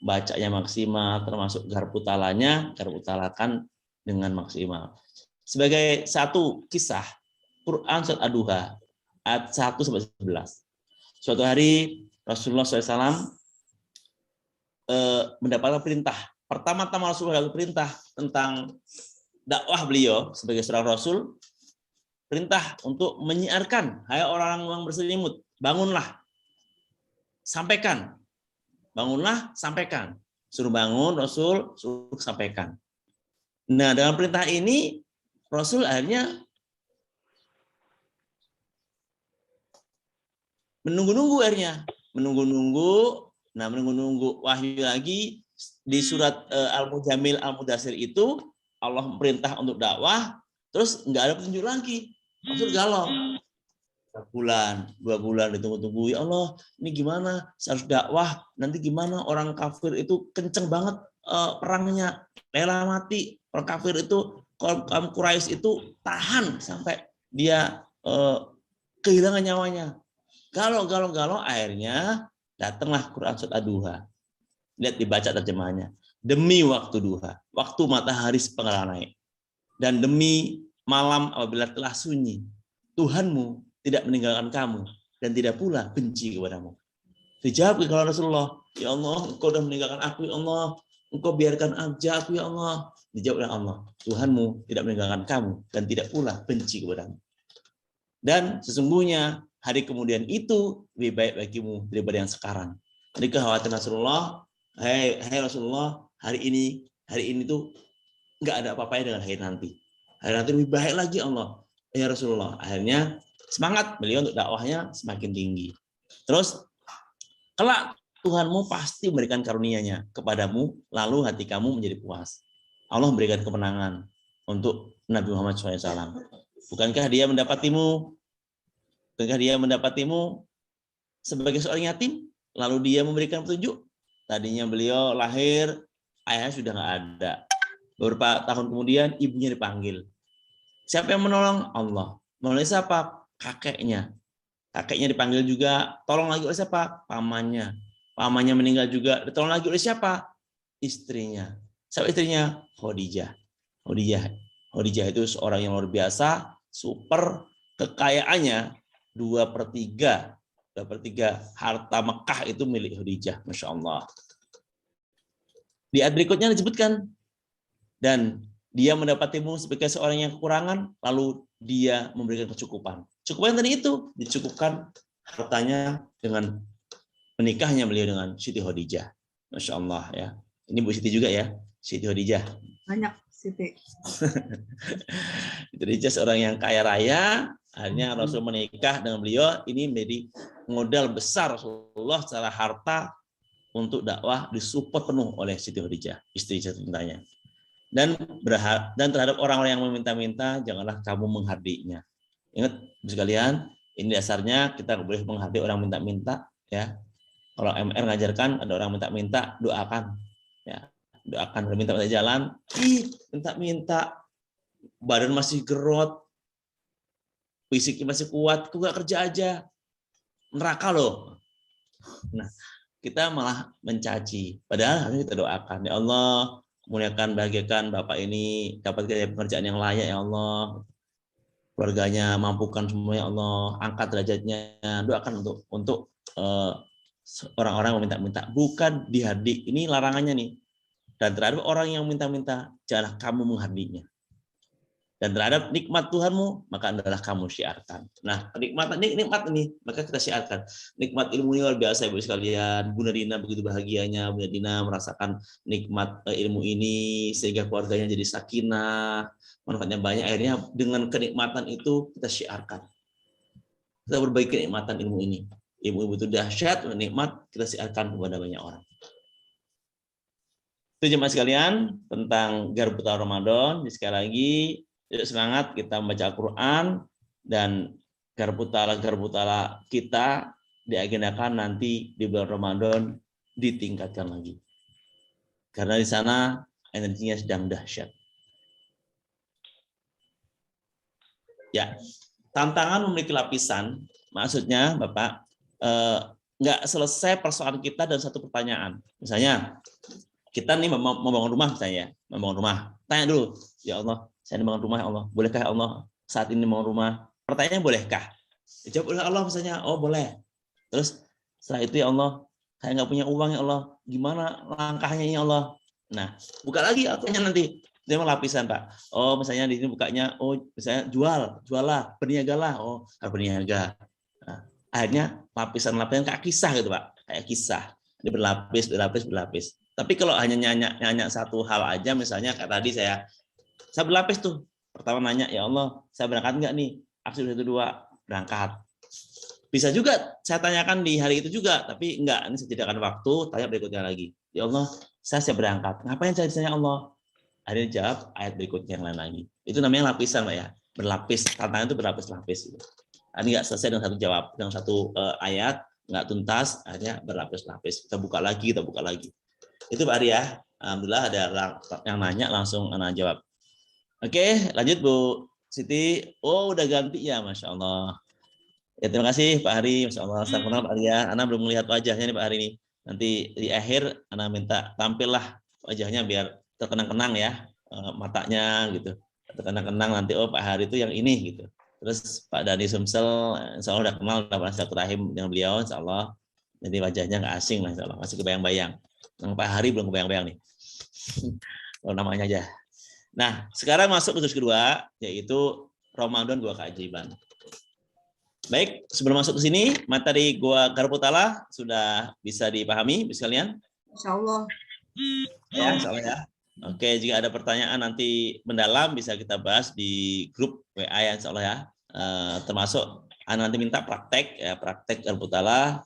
Bacanya maksimal, termasuk garpu talakan dengan maksimal. Sebagai satu kisah, Quran surat Ad-Duha, ayat 1-11. Suatu hari Rasulullah SAW mendapatkan perintah. Pertama-tama Rasulullah dapat perintah tentang dakwah beliau sebagai seorang Rasul, perintah untuk menyiarkan, hai orang yang berselimut, bangunlah, sampaikan. Bangunlah, sampaikan. Suruh bangun, Rasul, suruh sampaikan. Nah, dalam perintah ini, Rasul akhirnya menunggu-nunggu akhirnya. Menunggu wahyu lagi di surat Al-Mujamil, Al-Mudassir itu, Allah perintah untuk dakwah, terus nggak ada petunjuk lagi. Rasul galau. 2 bulan ditunggu-tunggu, ya Allah, ini gimana? Saya harus dakwah, nanti gimana? Orang kafir itu kenceng banget perangnya, rela mati. Orang kafir itu, kaum Quraisy itu tahan sampai dia kehilangan nyawanya. Galau, akhirnya datanglah Quran surat Ad-Duha. Lihat dibaca terjemahannya. Demi waktu duha, waktu matahari sepenggal naik, dan demi malam apabila telah sunyi, Tuhanmu tidak meninggalkan kamu dan tidak pula benci kepadamu. Dijawab kalau Rasulullah, ya Allah, Engkau sudah meninggalkan aku, ya Allah, Engkau biarkan aja aku, ya Allah. Dijawab oleh Allah, Tuhanmu tidak meninggalkan kamu dan tidak pula benci kepadamu. Dan sesungguhnya hari kemudian itu lebih baik bagimu daripada yang sekarang. Jadi kekhawatiran Rasulullah, hai Rasulullah, hari ini tuh nggak ada apa-apanya dengan hari nanti. Hari nanti lebih baik lagi Allah. Ya Rasulullah, akhirnya semangat beliau untuk dakwahnya semakin tinggi. Terus, kelak Tuhanmu pasti memberikan karunia-Nya kepadamu, lalu hati kamu menjadi puas. Allah memberikan kemenangan untuk Nabi Muhammad SAW. Bukankah dia mendapatimu sebagai seorang yatim, lalu dia memberikan petunjuk? Tadinya beliau lahir, ayahnya sudah nggak ada. Beberapa tahun kemudian ibunya dipanggil. Siapa yang menolong? Allah. Melalui siapa? Kakeknya. Kakeknya dipanggil juga, tolong lagi oleh siapa? Pamannya. Pamannya meninggal juga, ditolong lagi oleh siapa? Istrinya. Siapa istrinya? Khadijah. Khadijah itu seorang yang luar biasa, super, kekayaannya 2/3 harta Mekah itu milik Khadijah. Masya Allah. Di ayat berikutnya disebutkan, dan dia mendapatimu sebagai seorang yang kekurangan, lalu dia memberikan kecukupan. Kecukupan tadi itu dicukupkan hartanya dengan menikahnya beliau dengan Siti Khadijah. Masya Allah ya. Ini Bu Siti juga ya, Siti Khadijah. Banyak Siti. Khadijah seorang yang kaya raya. Akhirnya Rasul menikah dengan beliau. Ini menjadi modal besar Rasulullah secara harta untuk dakwah, disupport penuh oleh Siti Khadijah, istri cintanya. Dan terhadap orang-orang yang meminta-minta, janganlah kamu menghardiknya. Ingat sekalian, ini dasarnya kita boleh menghardik orang minta-minta ya. Kalau MR ngajarkan ada orang minta-minta, doakan ya. Doakan, minta-minta jalan, minta-minta, badan masih gerot, fisiknya masih kuat, kok gak kerja aja, neraka loh. Nah, kita malah mencaci, padahal harus kita doakan, ya Allah, muliakan, bahagiakan Bapak ini, dapat pekerjaan yang layak, ya Allah, keluarganya mampukan semua, ya Allah, angkat derajatnya, doakan untuk orang-orang yang minta-minta, bukan dihardik. Ini larangannya nih. Dan terhadap orang yang minta-minta, janganlah kamu menghardiknya. Dan terhadap nikmat Tuhanmu, maka adalah kamu syiarkan. Nah, nikmat ini, maka kita syiarkan. Nikmat ilmu ini luar biasa, Ibu sekalian. Bunda Dina begitu bahagianya, Bunda Dina merasakan nikmat ilmu ini, sehingga keluarganya jadi sakinah, manfaatnya banyak. Akhirnya dengan kenikmatan itu kita syiarkan. Kita berbagi kenikmatan ilmu ini. Ilmu itu dahsyat, nikmat, kita syiarkan kepada banyak orang. Itu jemaah sekalian tentang garpu Ramadan. Sekali lagi, semangat kita membaca Al-Quran dan garpu-tala kita diagendakan nanti di bulan Ramadan ditingkatkan lagi. Karena di sana energinya sedang dahsyat. Ya, tantangan memiliki lapisan, maksudnya Bapak, nggak selesai persoalan kita dan satu pertanyaan. Misalnya, kita nih membangun rumah misalnya, membangun rumah. Tanya dulu, ya Allah, saya membangun rumah ya Allah. Bolehkah ya Allah saat ini membangun rumah? Pertanyaannya bolehkah? Dijawab oleh Allah misalnya, oh boleh. Terus setelah itu ya Allah, saya nggak punya uang ya Allah. Gimana langkahnya ya Allah? Nah, buka lagi akunnya nanti. Itu memang lapisan Pak. Oh misalnya di sini bukanya, oh misalnya jualah, berniagalah. Oh harus berniaga. Nah, akhirnya lapisan-lapisan kayak kisah gitu Pak, kayak kisah. Ini berlapis. Tapi kalau hanya nanya satu hal aja, misalnya kayak tadi saya berlapis tuh. Pertama nanya, ya Allah, saya berangkat nggak nih? Aksi 1, 2, berangkat. Bisa juga saya tanyakan di hari itu juga, tapi enggak, ini saya sediakan waktu, tanya berikutnya lagi. Ya Allah, saya siap berangkat. Ngapain saya ditanya Allah? Akhirnya jawab ayat berikutnya yang lain lagi. Itu namanya lapisan Pak ya, berlapis. Tantangan itu berlapis-lapis. Ini enggak selesai dengan satu jawab, dengan satu ayat, enggak tuntas, akhirnya berlapis-lapis. Kita buka lagi. Itu Pak Arya. Alhamdulillah ada yang nanya, langsung anak jawab. Oke, lanjut Bu Siti. Oh, udah ganti ya, Masya Allah. Ya, terima kasih Pak Hari, Masya Allah. Salam kenal Pak Arya. Ana belum melihat wajahnya nih Pak Hari ini. Nanti di akhir Ana minta tampillah wajahnya biar terkenang-kenang ya, matanya gitu. Terkenang-kenang nanti, oh Pak Hari itu yang ini gitu. Terus Pak Dani Sumsel, Insya Allah udah kenal, udah pernah silaturahim dengan beliau, Insya Allah. Jadi wajahnya nggak asing lah, Insya Allah. Masih kebayang-bayang. Yang Pak Hari belum kebayang-bayang nih. Kalau namanya aja. Nah, sekarang masuk khusus kedua, yaitu Ramadan Gua Keajaiban. Baik, sebelum masuk ke sini, materi Gua Garputala sudah bisa dipahami, bisa kalian? Insya Allah. Ya, insya Allah ya. Oke, jika ada pertanyaan nanti mendalam bisa kita bahas di grup WA ya, insya Allah ya. Termasuk nanti minta praktek Garputala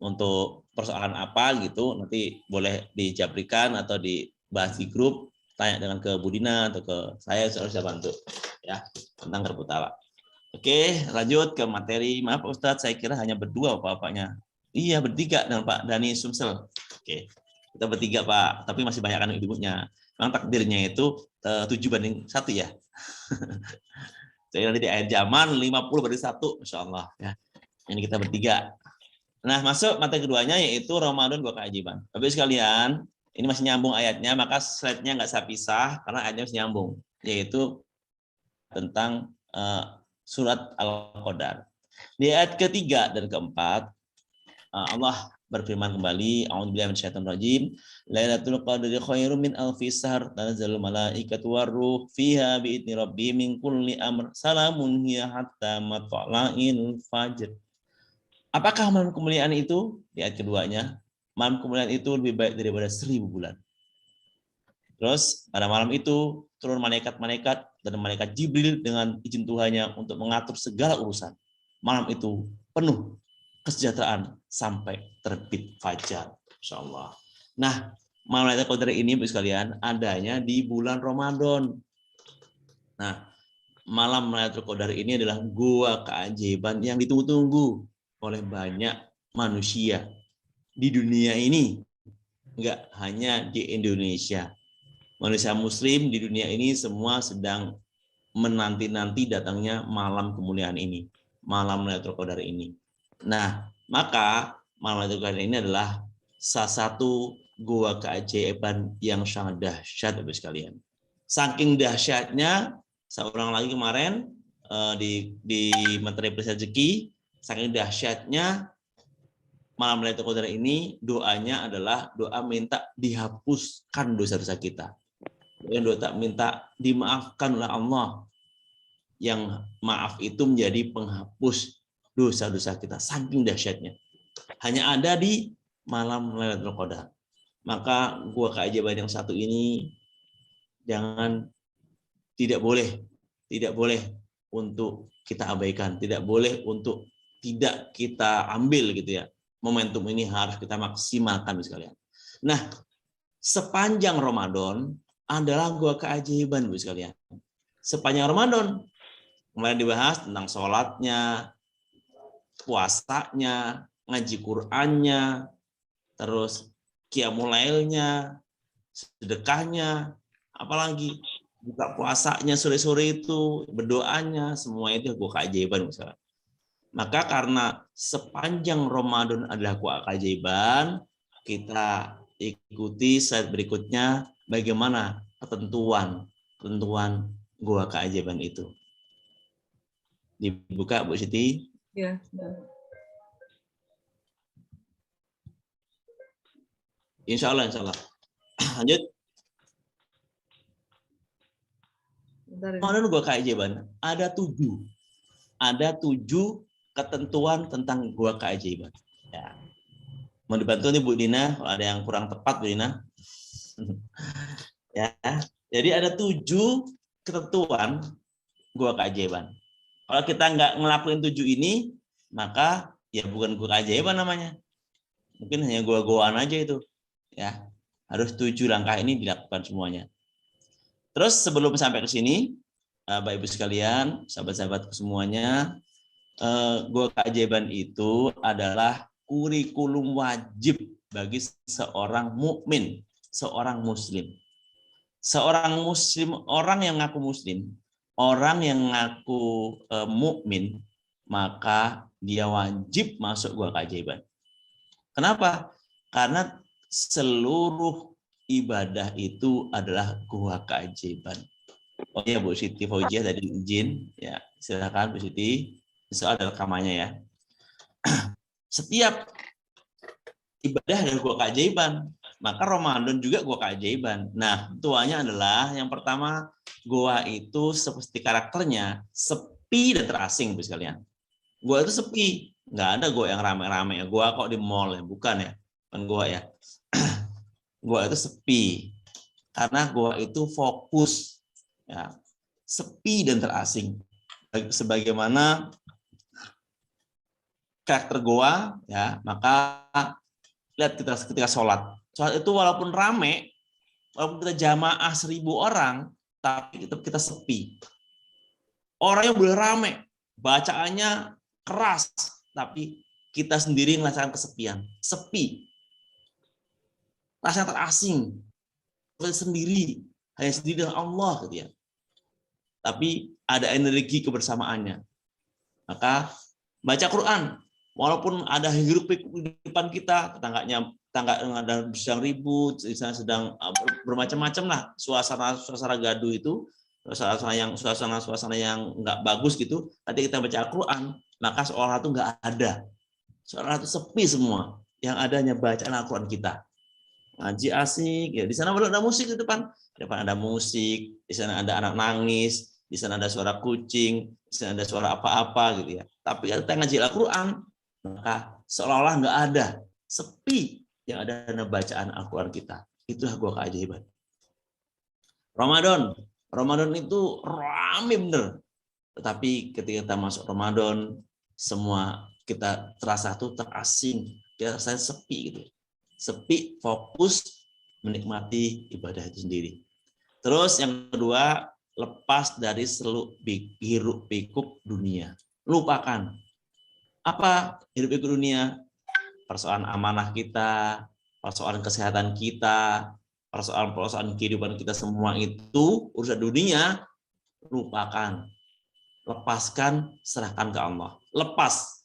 untuk persoalan apa gitu, nanti boleh dijabrikan atau dibahas di grup. Tanya dengan ke Budina atau ke saya bisa bantu ya tentang Garputala. Oke, lanjut ke materi. Maaf Pak Ustadz, saya kira hanya berdua Bapaknya. Iya, bertiga dengan Pak Dani Sumsel. Oke, kita bertiga Pak, tapi masih banyak kan ibunya. Memang takdirnya itu 7:1 ya. Jadi nanti di akhir zaman 50:1, Masya Allah ya. Ini kita bertiga. Nah, masuk materi keduanya yaitu Ramadan Gua Keajaiban. Bapak sekalian, ini masih nyambung ayatnya, maka slide-nya nggak saya pisah karena ayatnya masih nyambung, yaitu tentang surat Al-Qadar. Di ayat ketiga dan keempat, Allah berfirman kembali, A'udzubillahi minasyaitonir rajim, Lailatul Qadri khairum min alfi syahr, tanazzalul malaikatu waruh fiha bi'izni rabbihim min kulli amr, salamun hiya hatta matla'il fajr. Apakah malam kemuliaan itu? Di ayat keduanya, malam kemuliaan itu lebih baik daripada 1000 bulan. Terus pada malam itu turun malaikat-malaikat dan malaikat Jibril dengan izin Tuhannya untuk mengatur segala urusan. Malam itu penuh kesejahteraan sampai terbit fajar. Insyaallah. Nah, malam Lailatul Qadar ini Bapak sekalian adanya di bulan Ramadan. Nah, malam Lailatul Qadar ini adalah gua keajaiban yang ditunggu-tunggu oleh banyak manusia di dunia ini, enggak hanya di Indonesia. Manusia muslim di dunia ini semua sedang menanti-nanti datangnya malam kemuliaan ini, malam Lailatul Qadar ini. Nah, maka malam Lailatul Qadar ini adalah salah satu gua keajaiban yang sangat dahsyat Bapak sekalian. Saking dahsyatnya, seorang lagi kemarin di materi rezeki, saking dahsyatnya malam Lailatul Qadar ini doanya adalah doa minta dihapuskan dosa-dosa kita. Doa minta dimaafkan oleh Allah. Yang maaf itu menjadi penghapus dosa-dosa kita. Saking dahsyatnya. Hanya ada di malam Lailatul Qadar. Maka gua keajaiban yang satu ini tidak boleh untuk kita abaikan, tidak boleh untuk tidak kita ambil gitu ya. Momentum ini harus kita maksimalkan sekalian. Nah, sepanjang Ramadan adalah gua keajaiban Bu sekalian. Sepanjang Ramadan Kemarin dibahas tentang sholatnya, puasanya, ngaji Qur'annya, terus qiyamul lailnya, sedekahnya, apalagi buka puasanya sore-sore itu, berdoanya, semua itu gua keajaiban misalnya. Maka karena sepanjang Ramadan adalah gua keajaiban, kita ikuti slide berikutnya bagaimana ketentuan gua keajaiban itu. Dibuka Bu Siti. Ya. Insya Allah. Lanjut. Ramadan gua keajaiban ada 7 ketentuan tentang gua keajaiban. Ya. Mau dibantu nih Bu Dina kalau ada yang kurang tepat Bu Dina. Ya. Jadi ada 7 ketentuan gua keajaiban. Kalau kita nggak ngelakuin 7 ini, maka ya bukan gua keajaiban namanya. Mungkin hanya gua-goaan aja itu. Ya. Harus 7 langkah ini dilakukan semuanya. Terus sebelum sampai ke sini, Bapak Ibu sekalian, sahabat-sahabat semuanya, gua keajaiban itu adalah kurikulum wajib bagi seorang mukmin, seorang muslim. Seorang muslim, orang yang ngaku muslim, orang yang ngaku mukmin, maka dia wajib masuk gua keajaiban. Kenapa? Karena seluruh ibadah itu adalah gua keajaiban. Oh ya Bu Siti Fauziah dari izin, ya silakan Bu Siti. Soal ada rekamannya ya. Setiap ibadah adalah gua keajaiban, maka Ramadan juga gua keajaiban. Nah, tuanya adalah yang pertama, gua itu seperti karakternya sepi dan terasing Bu sekalian. Gua itu sepi, nggak ada gua yang rame-rame. Gua kok di mall ya, bukan ya, kan gua ya. Gua itu sepi karena gua itu fokus, ya, sepi dan terasing. Sebagaimana karakter gua, ya, maka lihat kita ketika sholat itu walaupun rame, walaupun kita jamaah 1000 orang, tapi kita sepi. Orangnya boleh rame, bacaannya keras, tapi kita sendiri merasakan kesepian, sepi. Rasanya terasing, sendiri, hanya sendiri dengan Allah gitu ya. Tapi ada energi kebersamaannya. Maka baca Quran, walaupun ada hiruk pikuk di depan kita, tetangga ada sedang ribut, sedang bermacam-macam lah suasana gaduh itu, suasana yang nggak bagus gitu. Nanti kita baca Al-Quran, maka seolah itu nggak ada, seolah itu sepi semua. Yang adanya bacaan Al-Quran kita. Ngaji asik, ya di sana ada musik di depan ada musik, di sana ada anak nangis, di sana ada suara kucing, di sana ada suara apa-apa gitu ya. Tapi kalau kita ngaji Al-Quran, maka seolah-olah nggak ada, sepi, yang ada bacaan Al-Quran kita. Itulah gua keajaiban. Ramadan itu ramai bener, tetapi ketika kita masuk Ramadan, semua kita terasa tuh terasing, kita rasanya sepi gitu. Sepi, fokus menikmati ibadah itu sendiri. Terus yang kedua, lepas dari seluk hiruk pikuk dunia. Lupakan. Apa hiruk pikuk dunia? Persoalan amanah kita, persoalan kesehatan kita, persoalan kehidupan kita, semua itu urusan dunia, lupakan. Lepaskan, serahkan ke Allah. Lepas,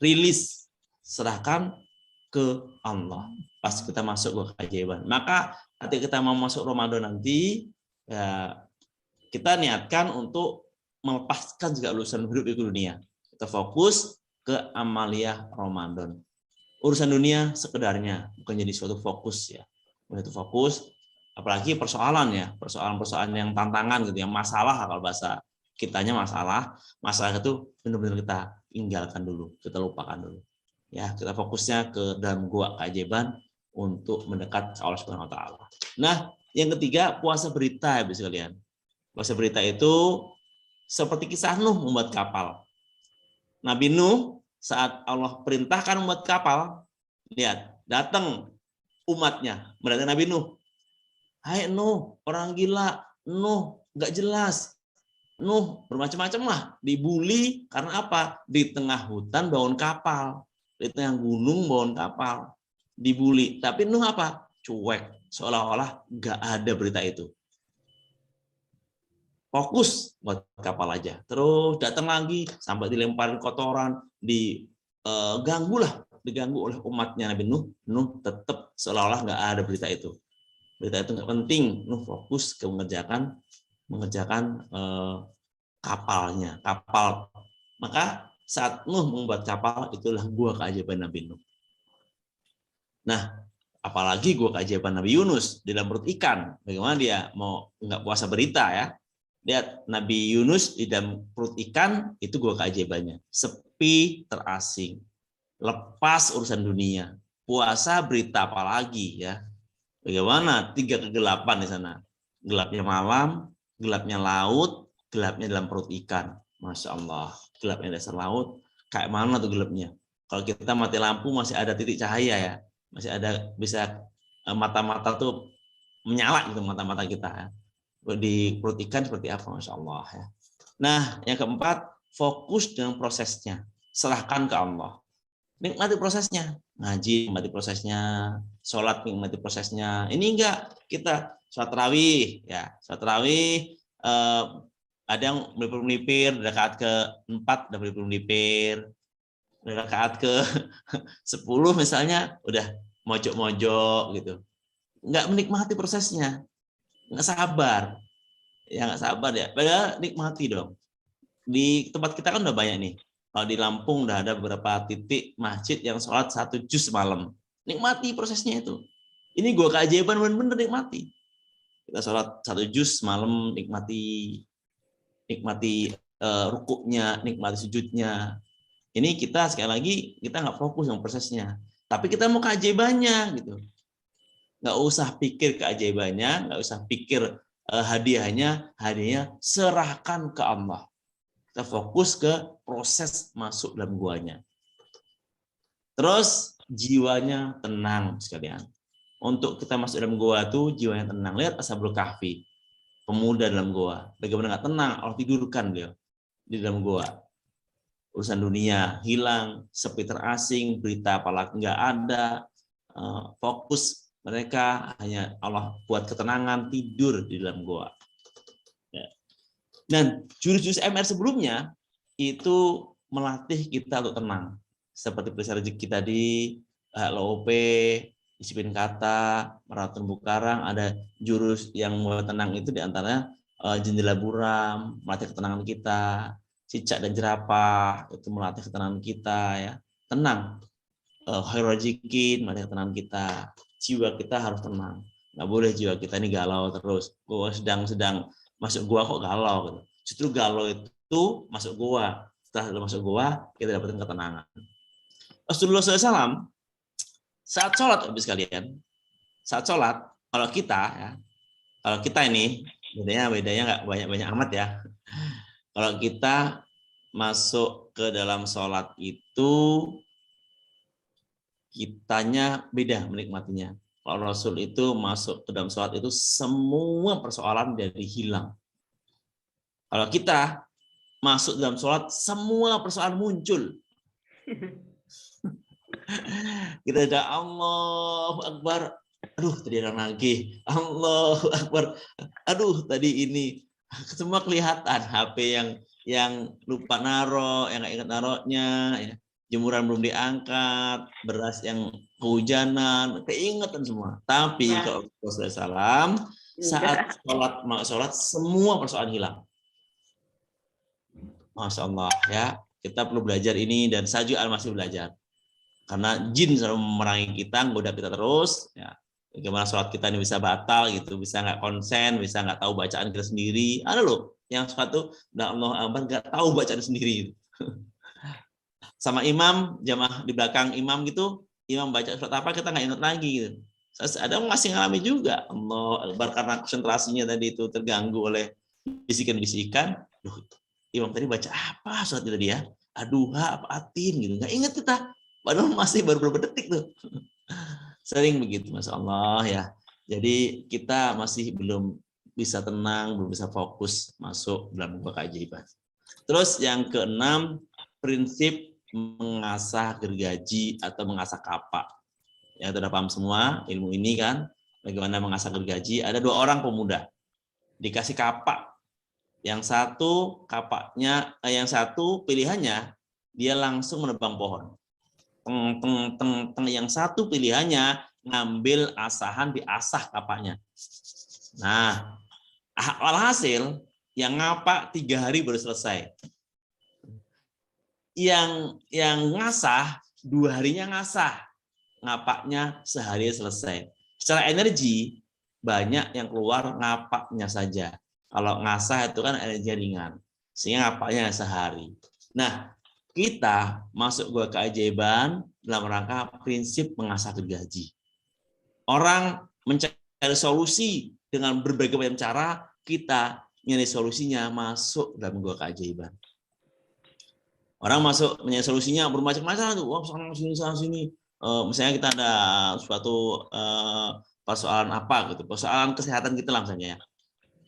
rilis, serahkan ke Allah. Pas kita masuk ke keajaiban. Maka ketika kita mau masuk Ramadan nanti, ya, kita niatkan untuk melepaskan segala urusan hidup di dunia. Kita fokus ke amaliyah Ramadan. Urusan dunia sekedarnya, bukan jadi suatu fokus ya. Itu fokus, apalagi persoalan ya, persoalan yang tantangan gitu, yang masalah kalau bahasa kitanya masalah itu benar-benar kita tinggalkan dulu, kita lupakan dulu. Ya, kita fokusnya ke dalam gua keajaiban untuk mendekat ke Allah Subhanahu wa taala. Nah, yang ketiga, puasa berita ya, sekalian. Puasa berita itu seperti kisah Nuh membuat kapal. Nabi Nuh saat Allah perintahkan membuat kapal, lihat, datang umatnya, mendatangi Nabi Nuh. Hai Nuh, orang gila, Nuh, enggak jelas. Nuh bermacam-macam lah, dibully karena apa? Di tengah hutan bangun kapal, di tengah gunung bangun kapal, dibully. Tapi Nuh apa? Cuek, seolah-olah nggak ada berita itu. Fokus buat kapal aja. Terus datang lagi sampai dilemparin kotoran, diganggu oleh umatnya Nabi Nuh. Nuh tetap seolah-olah nggak ada berita itu. Berita itu nggak penting. Nuh fokus ke mengerjakan kapalnya, kapal. Maka saat Nuh membuat kapal, itulah gua keajaiban Nabi Nuh. Nah, apalagi gua keajaiban Nabi Yunus di dalam perut ikan. Bagaimana dia mau nggak puasa berita ya? Lihat Nabi Yunus di dalam perut ikan, itu gua keajaibannya. Sepi, terasing, lepas urusan dunia. Puasa berita apalagi ya? Bagaimana 3 kegelapan di sana? Gelapnya malam, gelapnya laut, gelapnya dalam perut ikan. Masya Allah, gelapnya dasar laut, kayak mana tuh gelapnya? Kalau kita mati lampu masih ada titik cahaya ya, masih ada bisa mata-mata tuh menyala gitu mata-mata kita ya. Di perut ikan seperti apa, Masya Allah ya. Nah, yang keempat, fokus dengan prosesnya, serahkan ke Allah. Nikmati prosesnya, ngaji nikmati prosesnya, sholat nikmati prosesnya. Ini enggak kita sholat tarawih ya, sholat tarawih ada yang melipir-melipir, rakaat ke-4 udah melipir-melipir, rakaat ke-10 misalnya udah mojok-mojok gitu. Nggak menikmati prosesnya, nggak sabar. Ya nggak sabar ya, padahal nikmati dong. Di tempat kita kan udah banyak nih. Kalau di Lampung udah ada beberapa titik masjid yang sholat 1 juz malam. Nikmati prosesnya itu. Ini gua keajaiban bener-bener nikmati. Kita sholat 1 juz malam, nikmati rukuknya, nikmati sujudnya. Ini kita sekali lagi kita nggak fokus dengan prosesnya, tapi kita mau keajaibannya gitu. Nggak usah pikir keajaibannya, nggak usah pikir hadiahnya serahkan ke Allah. Kita fokus ke proses masuk dalam guanya. Terus jiwanya tenang sekalian. Untuk kita masuk dalam gua tuh jiwanya tenang. Lihat Ashabul Kahfi, pemuda dalam gua. Bagaimana nggak tenang? Allah tidurkan beliau di dalam gua. Urusan dunia hilang, sepi terasing, berita apalagi nggak ada. Fokus mereka hanya Allah buat ketenangan, tidur di dalam gua. Ya. Dan jurus-jurus MR sebelumnya itu melatih kita untuk tenang. Seperti Pelita Rezeki tadi, LOP, disiplin kata, merawat terumbu karang, ada jurus yang membuat tenang itu diantaranya jendela buram, melatih ketenangan kita, cicak dan jerapah, itu melatih ketenangan kita ya. Tenang. Khairajikin, melatih ketenangan kita. Jiwa kita harus tenang. Nggak boleh jiwa kita ini galau terus. Gua sedang masuk gua kok galau gitu. Justru galau itu masuk gua. Setelah masuk gua, kita dapatin ketenangan. Rasulullah SAW saat sholat, habis kalian, saat sholat, kalau kita ini bedanya nggak banyak amat ya. Kalau kita masuk ke dalam sholat itu, kitanya beda menikmatinya. Kalau Rasul itu masuk ke dalam sholat itu semua persoalan jadi hilang. Kalau kita masuk dalam sholat semua persoalan muncul. Kita ada Allahu Akbar, aduh tadi ada lagi, Allahu Akbar, aduh tadi ini, semua kelihatan. HP yang lupa naro, yang nggak ingat naronya, ya. Jemuran belum diangkat, beras yang kehujanan, keingatan semua. Tapi kalau Rasulullah SAW saat sholat semua persoalan hilang. Masya Allah ya, kita perlu belajar ini dan saya juga masih belajar. Karena jin selalu memerangi kita, nggoda kita terus. Ya. Bagaimana sholat kita ini bisa batal gitu, bisa nggak konsen, bisa nggak tahu bacaan kita sendiri. Ada loh yang suatu Allah nggak tahu bacaan sendiri. Sama imam, jamaah di belakang imam gitu, imam baca surat apa kita nggak ingat lagi gitu. Ada yang masih ngalami juga. Allah Akbar karena konsentrasinya tadi itu terganggu oleh bisikan-bisikan. Imam tadi baca apa surat tadi ya? Aduha apa atin gitu. Nggak ingat kita. Padahal masih baru beberapa detik tuh. Sering begitu, Masya Allah ya. Jadi kita masih belum bisa tenang, belum bisa fokus masuk dalam gua keajaiban. Terus yang keenam, prinsip mengasah gergaji atau mengasah kapak. Ya, sudah paham semua ilmu ini kan? Bagaimana mengasah gergaji? Ada 2 orang pemuda dikasih kapak. Yang satu kapaknya, yang satu pilihannya dia langsung menebang pohon. Yang satu pilihannya ngambil asahan, diasah kapaknya. Nah, alhasil yang ngapak 3 hari baru selesai. Yang ngasah 2 harinya ngasah, ngapaknya sehari selesai. Secara energi banyak yang keluar ngapaknya saja. Kalau ngasah itu kan energi ringan, sehingga ngapaknya sehari. Nah, kita masuk gua keajaiban dalam rangka prinsip mengasah gergaji. Orang mencari solusi dengan berbagai macam cara, kita nyari solusinya masuk dalam gua keajaiban. Orang masuk mencari solusinya bermacam-macam tuh, wah sana sini. Misalnya kita ada suatu persoalan apa gitu, persoalan kesehatan kita lah misalnya ya.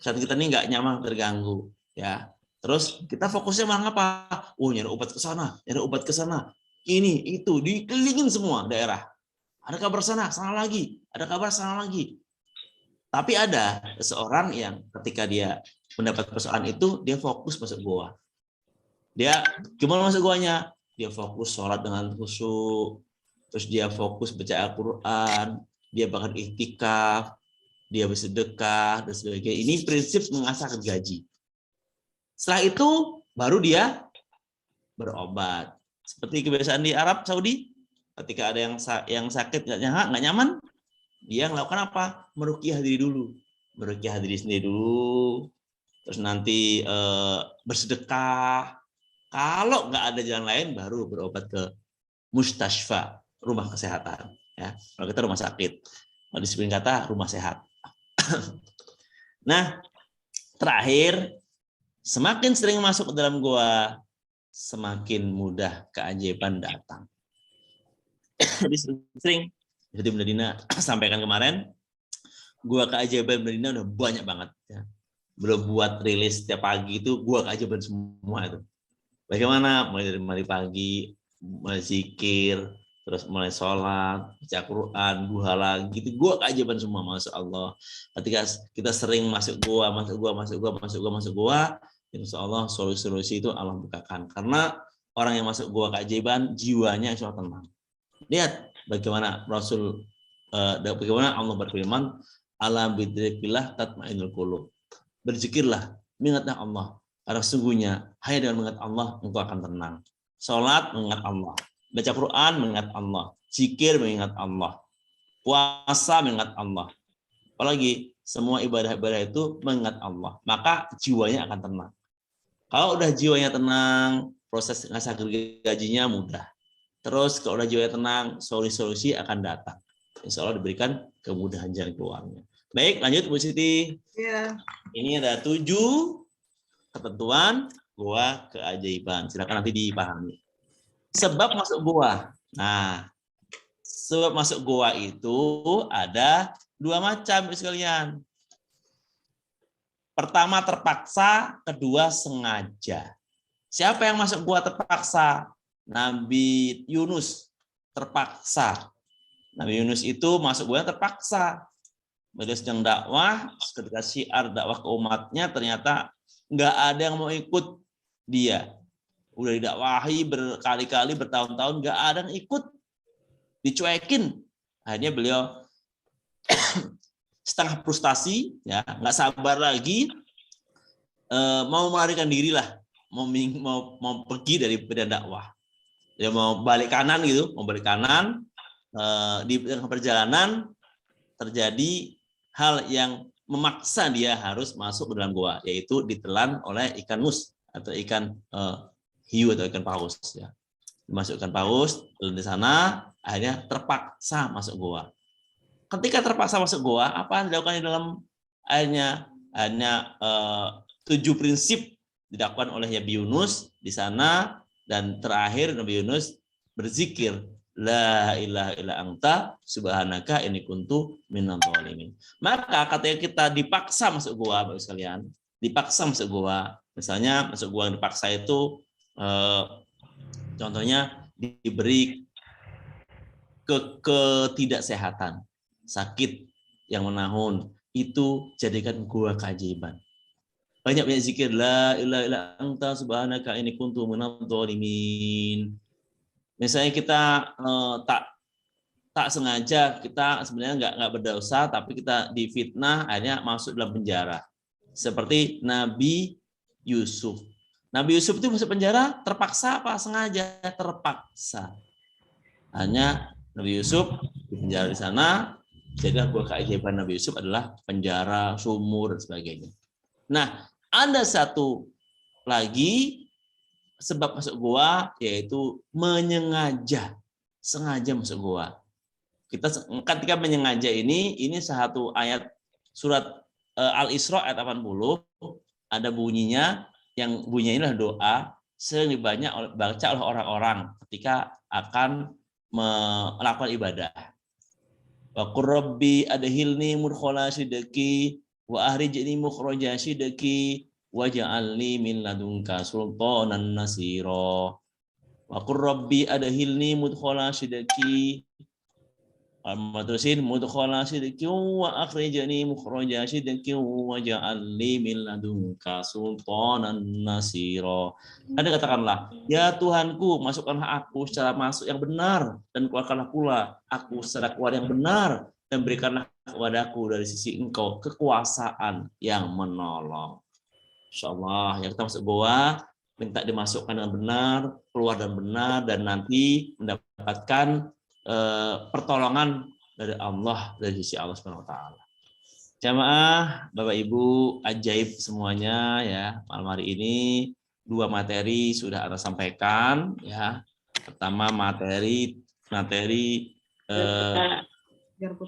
Kesehatan kita ini nggak nyaman, terganggu, ya. Terus kita fokusnya malah apa? Oh, nyari obat ke sana, nyari obat ke sana. Ini, itu, dikelilingin semua daerah. Ada kabar sana lagi. Ada kabar sana lagi. Tapi ada seseorang yang ketika dia mendapat persoalan itu, dia fokus masuk goa. Dia gimana masuk goanya? Dia fokus sholat dengan khusyuk. Terus dia fokus baca Al-Quran. Dia bahkan iktikaf. Dia bersedekah, dan sebagainya. Ini prinsip mengasah gergaji. Setelah itu, baru dia berobat. Seperti kebiasaan di Arab Saudi, ketika ada yang sakit nggak nyaman, dia melakukan apa? Meruqyah diri dulu. Meruqyah diri sendiri dulu, terus nanti bersedekah. Kalau nggak ada jalan lain, baru berobat ke mustashfa, rumah kesehatan. Ya, kalau kita rumah sakit, kalau disiplin kata rumah sehat. Nah, terakhir, semakin sering masuk ke dalam goa, semakin mudah keajaiban datang. Jadi sering, seperti Bunda Dina sampaikan kemarin, goa keajaiban Bunda Dina udah banyak banget. Ya. Belum buat rilis setiap pagi itu goa keajaiban semua itu. Bagaimana? Mulai dari mandi pagi, mulai zikir, terus mulai sholat, baca Quran, duha lagi, itu gua keajaiban semua, masya Allah. Ketika kita sering masuk gua, insya Allah solusi-solusi itu Allah bukakan. Karena orang yang masuk gua keajaiban, jiwanya insya Allah tenang. Lihat bagaimana bagaimana Allah berfirman, ala bidzikrillah tatma'innul qulub. Berzikirlah, mengingatlah Allah. Karena sungguhnya hanya dengan mengingat Allah engkau akan tenang. Sholat mengingat Allah. Baca Quran mengingat Allah, zikir mengingat Allah, puasa mengingat Allah. Apalagi semua ibadah-ibadah itu mengingat Allah, maka jiwanya akan tenang. Kalau udah jiwanya tenang, proses ngasah gergajinya mudah. Terus kalau udah jiwanya tenang, solusi-solusi akan datang. Insya Allah diberikan kemudahan jalan keluarnya. Baik, lanjut Bu Siti. Ya. Ini ada 7 ketentuan goa keajaiban. Silakan nanti dipahami. Sebab masuk goa. Nah, sebab masuk goa itu ada 2 macam sekalian. Pertama terpaksa, kedua sengaja. Siapa yang masuk goa terpaksa? Nabi Yunus terpaksa. Nabi Yunus itu masuk goa terpaksa. Beliau sedang dakwah, ketika syiar dakwah ke umatnya ternyata nggak ada yang mau ikut dia. Udah didakwahi berkali-kali, bertahun-tahun, nggak ada yang ikut, dicuekin. Akhirnya beliau setengah frustasi, ya, nggak sabar lagi, mau melarikan diri lah, mau pergi dari medan dakwah. Dia mau balik kanan gitu, mau balik kanan. Di perjalanan terjadi hal yang memaksa dia harus masuk ke dalam goa, yaitu ditelan oleh ikan mus atau ikan hiu atau ikan paus, ya. Dimasukkan paus di sana, akhirnya terpaksa masuk goa. Ketika terpaksa masuk goa, apa yang dilakukan di dalam akhirnya 7 prinsip dilakukan oleh Nabi Yunus di sana, dan terakhir Nabi Yunus berzikir la ilaha illa anta subhanaka inni kuntu minadz dzalimin. Maka ketika kita dipaksa masuk gua, Bapak sekalian, dipaksa masuk gua, misalnya masuk gua yang dipaksa itu contohnya diberi ketidaksehatan, sakit yang menahun, itu jadikan gua keajaiban. Banyak zikir la ilaha illa anta subhanaka inni kuntu minadz dzalimin. Misalnya kita tak sengaja, kita sebenarnya nggak berdosa, tapi kita difitnah, akhirnya masuk dalam penjara. Seperti Nabi Yusuf. Nabi Yusuf itu masuk penjara terpaksa apa? Sengaja terpaksa. Hanya Nabi Yusuf di penjara di sana, jadi gua keajaiban Nabi Yusuf adalah penjara, sumur, dan sebagainya. Nah, ada satu lagi sebab masuk gua, yaitu menyengaja, sengaja masuk gua. Kita ketika menyengaja ini satu ayat surat Al-Isra ayat 80, ada bunyinya, yang bunyinya adalah doa sering dibaca oleh orang-orang ketika akan melakukan ibadah. Wa qur rabbi adkhilni mudkhala sidqi wa akhrijni mukhraja sidqi waj'alni min ladunka sultanan nasira. Wa qur rabbi adkhilni mudkhala sidqi terusin mudkhala sidqi wa akhrijni mukhraja sidqi waj'alni min ladunka sultanan nasira. Ada katakanlah, ya Tuhanku, masukkanlah aku secara masuk yang benar dan keluarkanlah pula aku secara keluar yang benar, dan berikanlah kepadaku dari sisi Engkau kekuasaan yang menolong. Insyaallah, yang kita masuk goa, minta dimasukkan dengan benar, keluar dan benar, dan nanti mendapatkan pertolongan dari Allah, dari sisi Allah Subhanahu wa taala. Jamaah, Bapak Ibu, ajaib semuanya ya. Malam hari ini 2 materi sudah Anda sampaikan ya. Pertama materi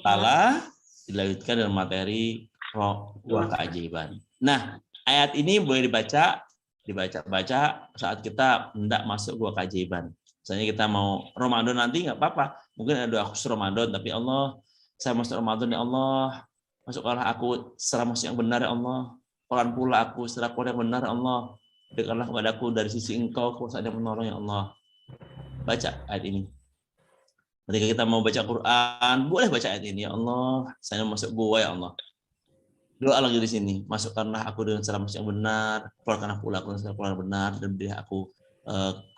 Ta'ala dilanjutkan dengan materi Ruh Keajaiban. Nah, ayat ini boleh dibaca saat kita hendak masuk gua keajaiban. Misalnya kita mau Ramadan nanti nggak apa-apa. Mungkin ada doa khusus Ramadan, tapi Allah, saya masuk Ramadan ya Allah, masukkanlah aku secara masuk yang benar ya Allah. Keluar pula aku secara keluar yang benar ya Allah. Berikanlah kepadaku dari sisi Engkau kekuasaan yang menolong ya Allah. Baca ayat ini. Ketika kita mau baca Quran, boleh baca ayat ini, ya Allah, saya masuk gua ya Allah. Doa lagi di sini, masukkanlah aku dengan cara yang benar, keluarkanlah pula aku dengan cara yang benar, dan beri aku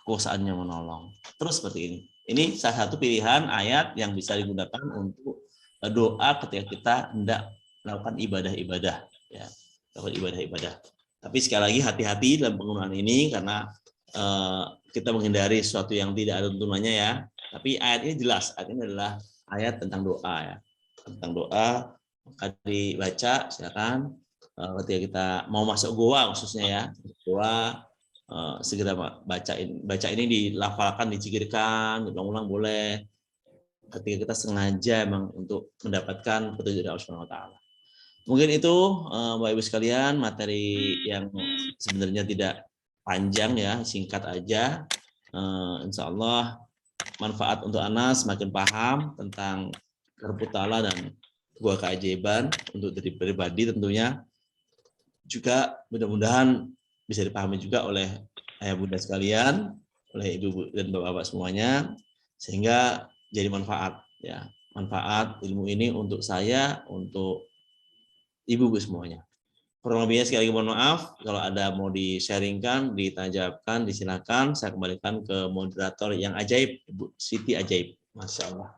kekuasaannya menolong. Terus seperti ini. Ini salah satu pilihan ayat yang bisa digunakan untuk doa ketika kita hendak melakukan ibadah-ibadah, ya, melakukan ibadah-ibadah. Tapi sekali lagi hati-hati dalam penggunaan ini karena kita menghindari sesuatu yang tidak ada tuntunannya ya. Tapi ayat ini jelas, ayat ini adalah ayat tentang doa ya, tentang doa. Maka dibaca silakan ketika kita mau masuk goa khususnya ya, goa segera baca ini dilafalkan, dicikirkan, diulang-ulang boleh. Ketika kita sengaja memang untuk mendapatkan petunjuk dari Allah Subhanahu wa taala. Mungkin itu Bapak Ibu sekalian materi yang sebenarnya tidak panjang ya, singkat aja. Insya Allah manfaat untuk Anas semakin paham tentang Rabb Ta'ala dan gua keajaiban untuk diri pribadi tentunya. Juga mudah-mudahan bisa dipahami juga oleh ayah bunda sekalian, oleh ibu dan bapak-bapak semuanya, sehingga jadi manfaat ya, manfaat ilmu ini untuk saya, untuk ibu-ibu semuanya. Kurang lebihnya sekali lagi mohon maaf, kalau ada mau di-sharingkan, ditanjabkan, disilakan, saya kembalikan ke moderator yang ajaib, Ibu Siti Ajaib. Masya Allah.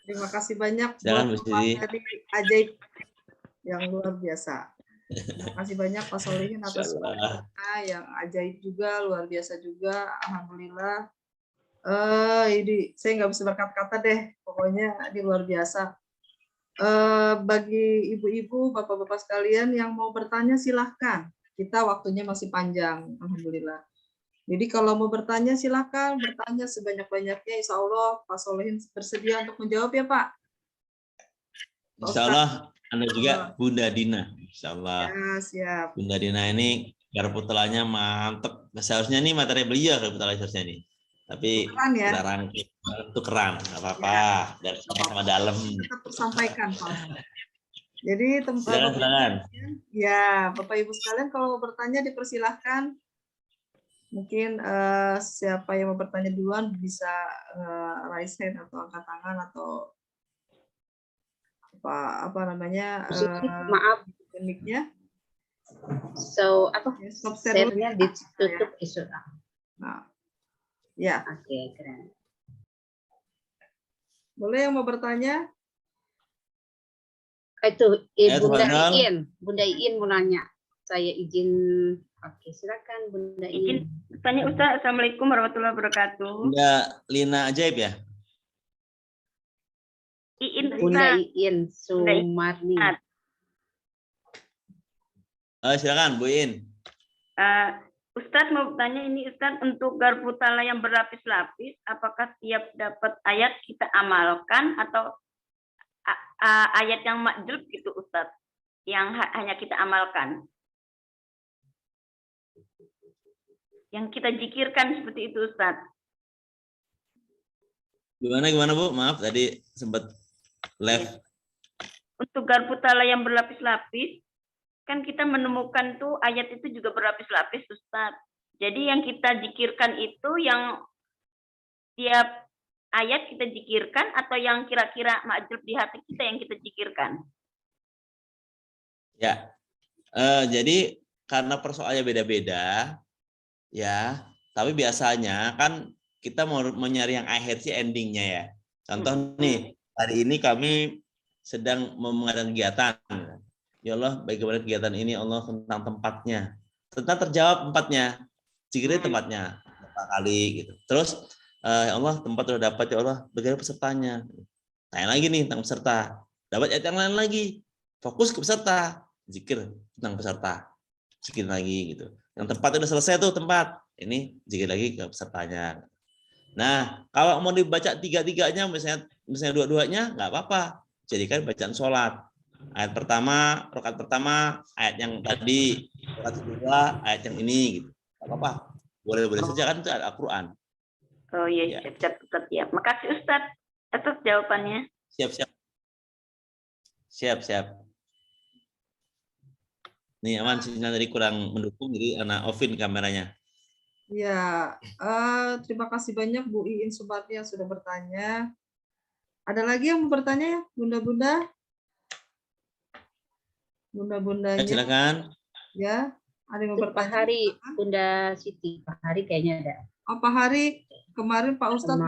Terima kasih banyak buat materi ajaib yang luar biasa. Terima kasih banyak Pak Solihin atas yang ajaib juga, luar biasa juga. Alhamdulillah. Ini saya nggak bisa berkata-kata deh, pokoknya ini luar biasa. Bagi ibu-ibu, bapak-bapak sekalian yang mau bertanya silahkan. Kita waktunya masih panjang, alhamdulillah. Jadi kalau mau bertanya silahkan bertanya sebanyak-banyaknya. Insya Allah Pak Solihin bersedia untuk menjawab ya Pak. Insya Allah Anda juga Bunda Dina. Insya Allah. Ya, siap. Bunda Dina ini garpu telanya mantep. Seharusnya nih materi beliau garpu telanya seharusnya nih. Tapi Tukeran ya? kita rangkum tukeran, nggak apa-apa. Dan sama-sama dalam. Tetap tersampaikan, Pak. Jadi Silakan. Ya, Bapak Ibu sekalian kalau mau bertanya dipersilahkan. Mungkin siapa yang mau bertanya duluan bisa raise hand atau angkat tangan atau apa namanya Maaf. mic-nya. So apa? Stop share dulu. Share-nya ditutup isu. Nah, ya. Oke, keren. Boleh yang mau bertanya? Itu Bunda Fadal. Bunda Iin mau nanya. Saya izin. Oke, silakan Bunda Izin Iin. tanya Ustaz. Assalamualaikum warahmatullahi wabarakatuh. Bunda Lina Ajaib ya? Iin Bunda Ustaz. Iin Sumarni. Silakan Bu In. Ustaz mau bertanya ini Ustaz, untuk garpu tala yang berlapis-lapis, apakah tiap dapat ayat kita amalkan atau ayat yang makjub gitu Ustaz, yang hanya kita amalkan, yang kita zikirkan seperti itu Ustaz? Gimana Bu? Maaf tadi sempat live. Untuk garpu tala yang berlapis-lapis, kan kita menemukan tuh ayat itu juga berlapis-lapis Ustaz. Jadi yang kita zikirkan itu yang tiap ayat kita zikirkan atau yang kira-kira makjub di hati kita yang kita zikirkan? Ya. Jadi karena persoalannya beda-beda ya, tapi biasanya kan kita mau nyari yang akhir sih endingnya ya. Contoh nih, hari ini kami sedang mengadakan kegiatan. Ya Allah, bagaimana kegiatan ini Allah tentang tempatnya. Tentang terjawab tempatnya. Zikirnya tempatnya berapa kali gitu. Terus ya Allah, tempat sudah dapat ya Allah, bagaimana pesertanya. Tanya lagi nih tentang peserta. Dapat ayat yang lain lagi. Fokus ke peserta. Zikir tentang peserta. Zikir lagi gitu. Yang tempat udah selesai tuh tempat. Ini zikir lagi ke pesertanya. Nah, kalau mau dibaca tiga-tiganya misalnya dua-duanya nggak apa-apa. Jadikan bacaan sholat. Ayat pertama, rakaat pertama, ayat yang tadi, rakaat kedua, ayat yang ini gitu. Nggak apa-apa. Boleh-boleh saja kan itu Al-Qur'an. Oh iya, siap. Ya. Makasih Ustaz atas jawabannya. Siap. Nih aman, sinyal tadi kurang mendukung, jadi anak offin kameranya. Ya, terima kasih banyak Bu Iin Sumarni yang sudah bertanya. Ada lagi yang mau bertanya ya, bunda-bunda? Bunda-bundanya. Silakan. Ya, ada yang mau Pak bertanya? Hari, Bunda Siti. Pak Hari kayaknya ada. Pak Hari, kemarin Pak Ustadz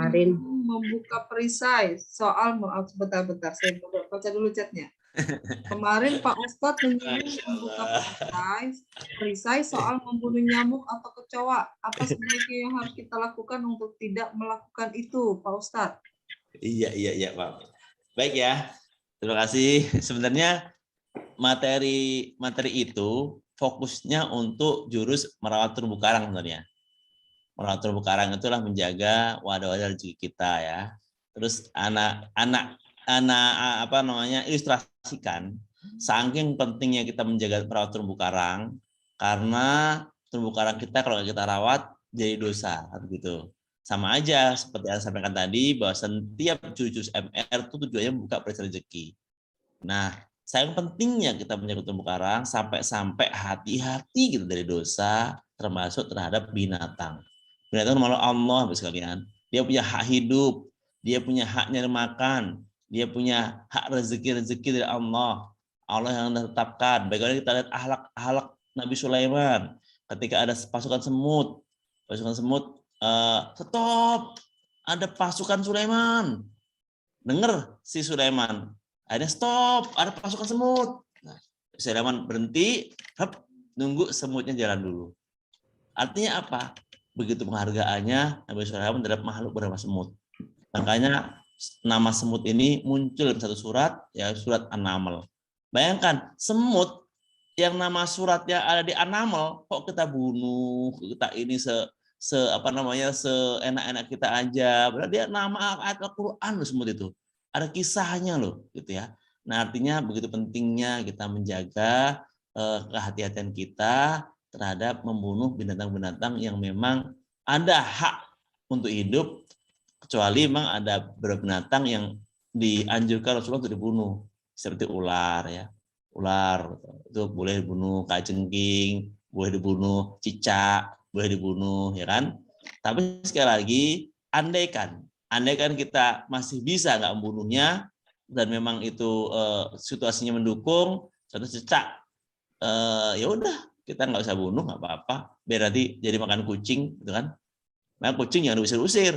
membuka perisai soal, bentar, saya baca dulu chatnya. Kemarin Pak Ustadz membuka perisai soal membunuh nyamuk atau kecoa. Apa sebaiknya yang harus kita lakukan untuk tidak melakukan itu, Pak Ustadz? Iya, Pak. Baik ya. Terima kasih. Sebenarnya materi itu fokusnya untuk jurus merawat terumbu karang sebenarnya. Merawat terumbu karang itulah menjaga wadah-wadah rezeki kita ya. Terus anak ilustrasikan saking pentingnya kita menjaga merawat terumbu karang, karena terumbu karang kita kalau kita rawat jadi dosa gitu. Sama aja seperti yang saya sampaikan tadi bahwa setiap jurus MR itu tujuannya buka perisai rezeki. Nah, sayang pentingnya kita menjaga terumbu karang sampai hati-hati gitu dari dosa, termasuk terhadap binatang. Binatang malu Allah sekalian. Dia punya hak hidup, dia punya hak nyari makan, dia punya hak rezeki dari Allah. Allah yang menetapkan. Bagaimana kita lihat akhlak Nabi Sulaiman ketika ada pasukan semut, stop, ada pasukan Sulaiman. Dengar si Sulaiman. Akhirnya stop, ada pasukan semut. Nah, Sulaiman berhenti, nunggu semutnya jalan dulu. Artinya apa? Begitu penghargaannya Nabi Sulaiman terhadap makhluk bernama semut. Makanya nama semut ini muncul dalam satu surat, ya surat An-Naml. Bayangkan, semut yang nama suratnya ada di An-Naml, kok kita bunuh, kita ini seenak-enak kita aja. Berarti dia nama ayat Al-Qur'an loh semut itu. Ada kisahnya loh, gitu ya. Nah, artinya begitu pentingnya kita menjaga kehati-hatian kita terhadap membunuh binatang-binatang yang memang ada hak untuk hidup, kecuali memang ada beberapa binatang yang dianjurkan Rasulullah untuk dibunuh, seperti ular ya. Ular itu boleh dibunuh, kalajengking boleh dibunuh, cicak boleh dibunuh, ya kan? Tapi sekali lagi, andaikan kita masih bisa nggak membunuhnya dan memang itu situasinya mendukung, satu cicak, ya udah kita nggak usah bunuh, nggak apa-apa, biar nanti jadi makan kucing, gitu kan? Nah, kucing jangan diusir-usir,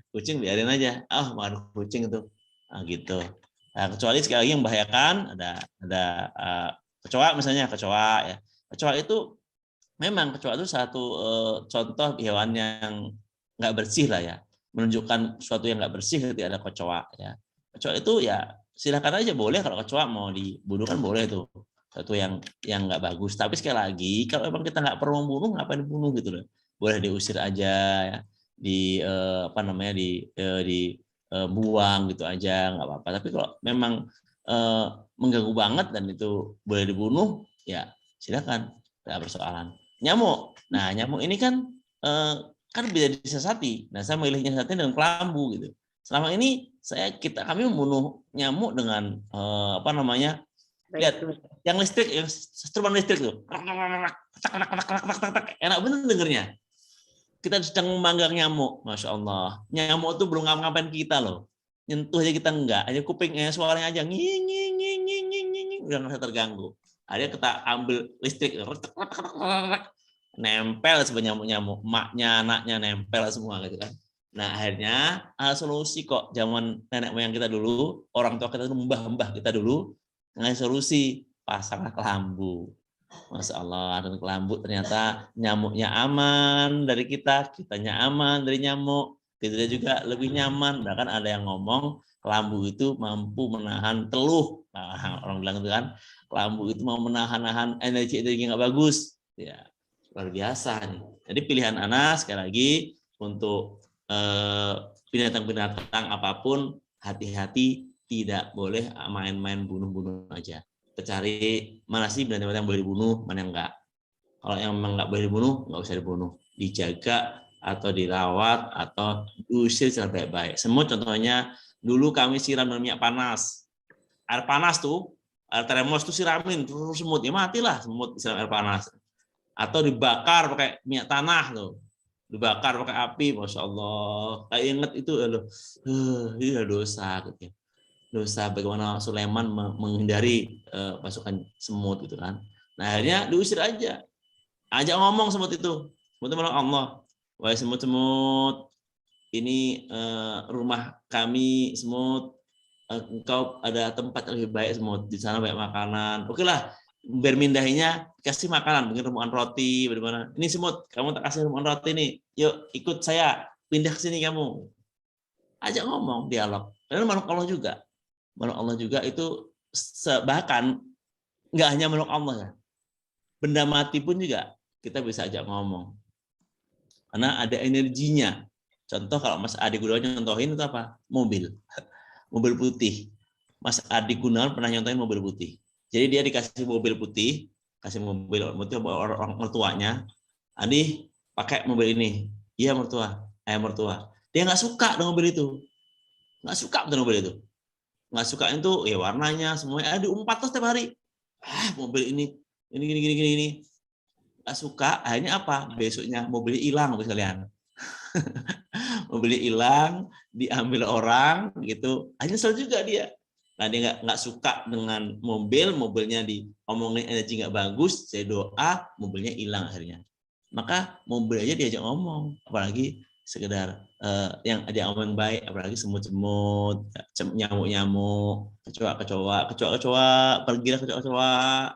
kucing biarin aja, makan kucing itu, nah, gitu. Nah, kecuali sekali lagi yang membahayakan ada kecoa misalnya, kecoa ya, kecoa itu memang kecoa itu satu contoh hewan yang nggak bersih lah ya, menunjukkan sesuatu yang nggak bersih ketika ada kecoa ya. Kecoa itu ya silakan aja, boleh kalau kecoa mau dibunuh kan boleh tuh, satu yang nggak bagus. Tapi sekali lagi kalau memang kita nggak perlu membunuh, ngapain dibunuh gitu loh, boleh diusir aja ya, buang gitu aja, nggak apa-apa. Tapi kalau memang mengganggu banget dan itu boleh dibunuh, ya silakan, nggak persoalan. Nyamuk, nah nyamuk ini kan bisa disesati. Nah saya memilih nyiasati dengan kelambu gitu. Selama ini kami membunuh nyamuk dengan lihat yang listrik, yang struman listrik tuh, enak bener dengernya. Kita sedang memanggang nyamuk, masya Allah. Nyamuk tuh belum ngapain kita loh, nyentuh aja kita enggak, aja kupingnya suaranya aja nging nging nging nging nging nging, udah nggak terganggu. Ada kita ambil listrik, nempel sebenarnya nyamuk, emaknya, anaknya nempel semua gitu kan. Nah akhirnya solusi kok zaman nenek moyang kita dulu, orang tua kita dulu, mbah-mbah kita dulu ngasih solusi, pasang kelambu. Masya Allah, dan kelambu ternyata nyamuknya aman dari kita, kitanya aman dari nyamuk, kita juga lebih nyaman. Bahkan ada yang ngomong kelambu itu mampu menahan teluh. Nah, orang bilang itu kan, kelambu itu mau menahan energi yang nggak bagus. Ya, luar biasa nih. Jadi pilihan Ana sekali lagi untuk binatang-binatang apapun, hati-hati, tidak boleh main-main bunuh-bunuh aja. Kita cari mana sih binatang-binatang yang boleh dibunuh, mana yang enggak. Kalau yang memang enggak boleh dibunuh, enggak usah dibunuh. Dijaga atau dirawat atau diusir secara baik-baik. Semut contohnya, dulu kami siram dengan minyak panas. Air panas tuh, air termos tuh siramin, terus semut, ya matilah semut disiram air panas. Atau dibakar pakai minyak tanah tuh. Dibakar pakai api, Masya Allah. Kayak inget itu, ini dosa gitu. Dosa bagaimana Sulaiman menghindari pasukan semut gitu kan. Nah akhirnya diusir aja. Ajak ngomong semut itu. Semut itu Allah. Wahai semut-semut, ini rumah kami semut. Engkau ada tempat yang lebih baik semut. Di sana banyak makanan. Oke lah, bermindahinya kasih makanan, mungkin remukan roti, bagaimana. Ini semut, kamu tak kasih remukan roti nih. Yuk ikut saya, pindah ke sini kamu. Ajak ngomong, dialog. Karena makhluk Allah juga. Makhluk Allah juga itu bahkan nggak hanya makhluk Allah ya, benda mati pun juga kita bisa ajak ngomong karena ada energinya. Contoh kalau Mas Adi Gunawan nyontohin itu apa? Mobil putih. Mas Adi Gunawan pernah nyontohin mobil putih. Jadi dia dikasih mobil putih, orang mertuanya, Adi pakai mobil ini. Iya mertua. Dia nggak suka dengan mobil itu, nggak suka dengan mobil itu. Nggak suka itu ya warnanya semuanya diumpat terus setiap hari, mobil ini gini nggak suka. Akhirnya apa, besoknya mobilnya hilang sekalian. Mobilnya hilang, diambil orang gitu, akhirnya nyesel juga dia. Nah dia nggak suka dengan mobilnya diomongin energi nggak bagus, saya doa mobilnya hilang akhirnya. Maka mobil aja diajak ngomong, apalagi sekedar yang ada omong baik, apalagi semut-semut, nyamuk-nyamuk, kecoa, pergilah kecoa,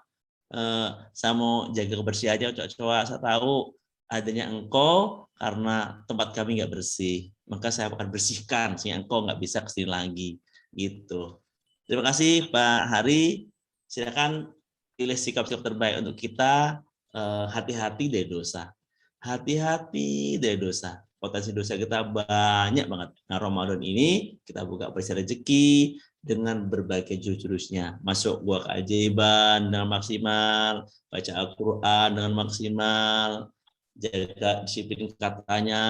saya mau jaga kebersihan aja kecoa, saya tahu adanya engkau karena tempat kami nggak bersih, maka saya akan bersihkan sehingga engkau nggak bisa kesini lagi, gitu. Terima kasih Pak Hari, silakan pilih sikap-sikap terbaik untuk kita. Hati-hati dari dosa. Hati-hati dari dosa. Potensi dosa kita banyak banget. Nah, Ramadan ini kita buka perisai rezeki dengan berbagai jurus-jurusnya. Masuk gua keajaiban dengan maksimal, baca Al-Qur'an dengan maksimal, jaga disiplin katanya,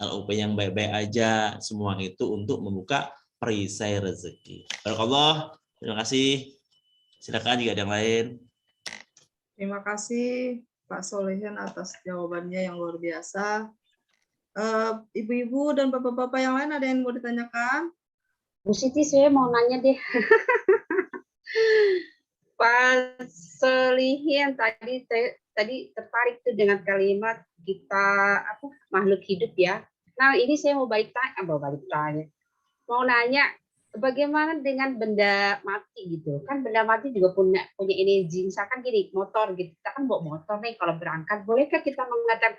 LOP yang baik-baik aja, semua itu untuk membuka perisai rezeki. Barakallah, terima kasih. Silakan jika ada yang lain. Terima kasih Pak Solihin atas jawabannya yang luar biasa. Ibu-ibu dan bapak-bapak yang lain ada yang mau ditanyakan? Bu Siti, saya mau nanya deh. Pak Solihin tadi tertarik tuh dengan kalimat kita makhluk hidup ya. Nah ini saya mau balik tanya. Mau nanya bagaimana dengan benda mati gitu? Kan benda mati juga punya energi. Misalkan gini, motor gitu. Kita kan bawa motor nih kalau berangkat. Bolehkah kita mengatakan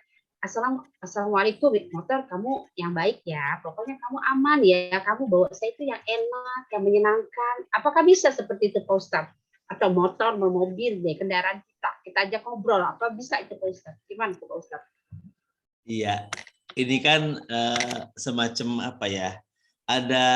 Assalamualaikum motor, kamu yang baik ya. Pokoknya kamu aman ya. Kamu bawa saya itu yang enak, yang menyenangkan. Apakah bisa seperti itu Pak Ustadz? Atau motor, mobil deh, kendaraan kita ajak ngobrol. Apa bisa itu Pak Ustadz? Gimana Pak Ustadz? Iya, ini kan semacam apa ya? Ada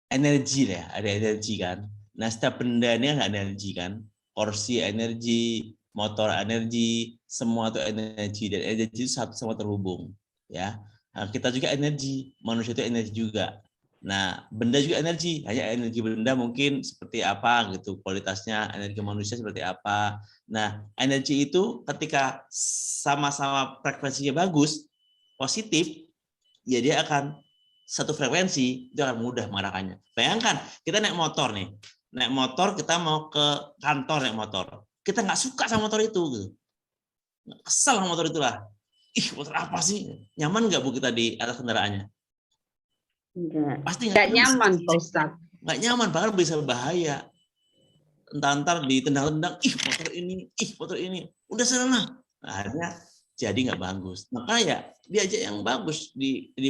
energi ya, ada energi kan. Nah, setiap benda ini ada energi kan. Kursi energi, motor energi, semua itu energi, dan energi itu satu sama terhubung ya. Nah, kita juga energi, manusia itu energi juga. Nah, benda juga energi, hanya energi benda mungkin seperti apa gitu, kualitasnya, energi manusia seperti apa. Nah, energi itu ketika sama-sama frekuensinya bagus, positif, ya dia akan satu frekuensi, itu akan mudah mengarahkannya. Bayangkan, kita naik motor nih, naik motor kita mau ke kantor naik motor. Kita nggak suka sama motor itu, gitu. Kesel sama motor itulah. Ih, motor apa sih? Nyaman nggak Bu kita di atas kendaraannya? Enggak. Pasti Nggak nyaman Pak Ustadz. Nggak nyaman, bahkan bisa bahaya. Entar ditendang-tendang, ih motor ini. Udah sana. Nah, akhirnya jadi nggak bagus. Maka ya diajak yang bagus,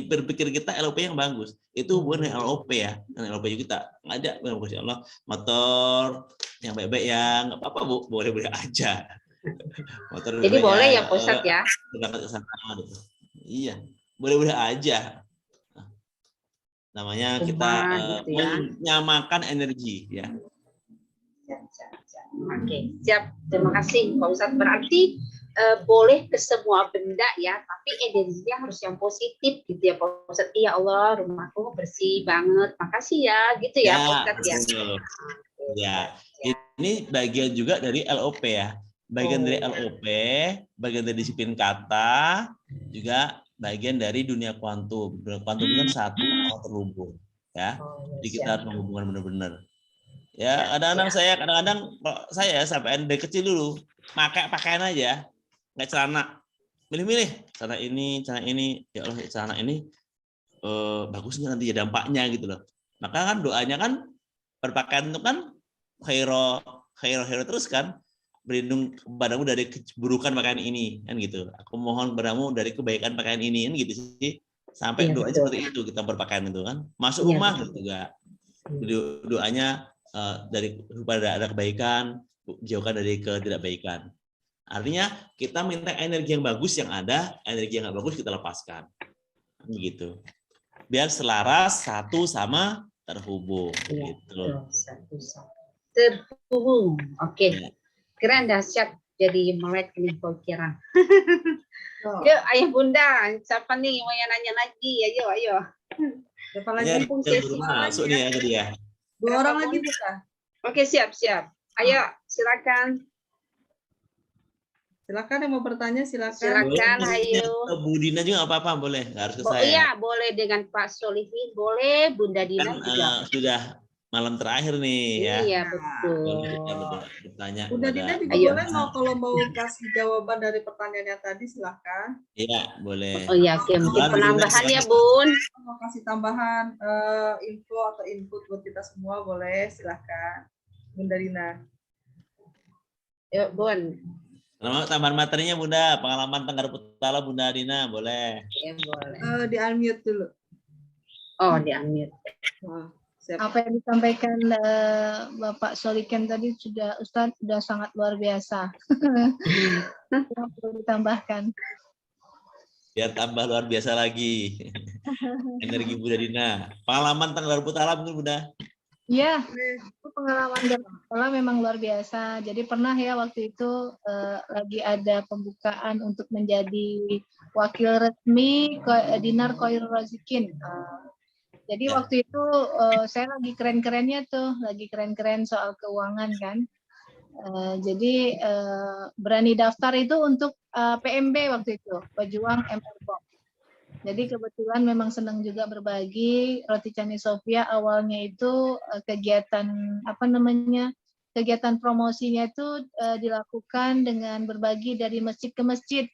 berpikir kita LOP yang bagus. Itu hubungan dengan LOP ya. Dengan LOP juga kita nggak ada, bagus ya Allah, motor yang baik-baik ya, nggak apa-apa Bu, boleh-boleh aja. Motor Jadi boleh ya Pak Ustadz Ustadz ya? gitu. Iya, boleh-boleh aja. Namanya kita gitu ya. menyamakan energi ya. Oke, siap. Terima kasih Pak Ustadz. Berarti boleh ke semua benda ya, tapi energinya harus yang positif gitu ya Pak Ustadz. Iya Allah, rumahku bersih banget. Makasih ya, gitu ya Pak Ustadz ya. Ya, ini bagian juga dari LOP ya. Bagian dari LOP, bagian dari disiplin kata, juga bagian dari dunia kuantum. Dunia kuantum itu kan satu terhubung ya. Jadi kita harus menghubungkan benar-benar. Ya, kadang-kadang saya sampai dari kecil dulu pakai pakaian aja, nggak celana. Milih-milih celana ini, ya Allah celana ini bagus nggak nanti ya dampaknya gitu loh. Maka kan doanya kan berpakaian itu kan khairo terus kan, berlindung kepadamu dari keburukan pakaian ini kan gitu. Aku mohon kepadamu dari kebaikan pakaian ini kan gitu sih. Sampai doanya seperti itu kita berpakaian itu kan. Masuk rumah juga doanya supaya ada kebaikan, jauhkan dari ketidakbaikan. Artinya kita minta energi yang bagus yang ada, energi yang nggak bagus kita lepaskan. Begitu. Biar selaras satu sama terhubung. Ya, gitu. Terhubung. Oke. Keren, dahsyat. Jadi melek nih pikiran. Yuk, ayah bunda, siapa nih mau yang nanya lagi? Ayo. Siapa lagi? Masuk nih ya tadi ya. 2 orang lagi buka. Oke, siap. Ayo, silakan. Silakan yang mau bertanya, silakan. Silakan, ayo. Bu Dina juga apa-apa boleh, nggak harus ke saya. Iya, boleh dengan Pak Solihin, boleh Bunda Dina Kan juga. sudah malam terakhir nih ya. Iya, betul. Bertanya. Bunda Dina juga boleh kalau mau kasih jawaban dari pertanyaan yang tadi, silahkan. Iya, boleh. Oh iya, oke. Mungkin penambahan ya, Bun. Mau kasih tambahan info atau input buat kita semua, boleh, silahkan. Bunda Dina. Yuk, Bun. Tambahan materinya Bunda, pengalaman Tenggar Putala Bunda Dina, boleh. Ya, boleh. Di unmute dulu. Oh, di unmute. Apa yang disampaikan Bapak Solihin tadi Ustadz sudah sangat luar biasa. Yang perlu ditambahkan. Biar tambah luar biasa lagi. Energi Bunda Dina. Pengalaman Tenggar Putala mungkin Bunda. Iya, itu pengalaman dari sekolah memang luar biasa. Jadi pernah ya waktu itu lagi ada pembukaan untuk menjadi wakil resmi Dinar Khairul Razikin. Jadi Ya. waktu itu saya lagi keren-kerennya tuh, lagi keren-keren soal keuangan kan. Jadi berani daftar itu untuk PMB waktu itu, Pejuang MR Box. Jadi kebetulan memang senang juga berbagi. Roti Canai Sofia awalnya itu kegiatan apa namanya, kegiatan promosinya itu dilakukan dengan berbagi dari masjid ke masjid.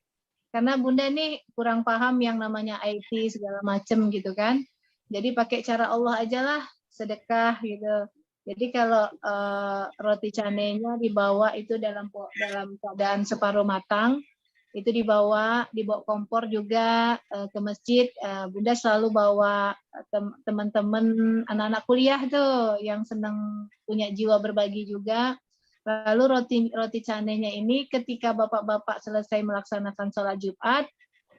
Karena Bunda nih kurang paham yang namanya IT segala macam gitu kan. Jadi pakai cara Allah aja lah, sedekah gitu. Jadi kalau roti canainya dibawa itu dalam keadaan separuh matang, itu dibawa kompor juga ke masjid. Bunda selalu bawa teman-teman anak-anak kuliah tuh yang senang punya jiwa berbagi juga. Lalu roti canainya ini ketika bapak-bapak selesai melaksanakan sholat Jumat,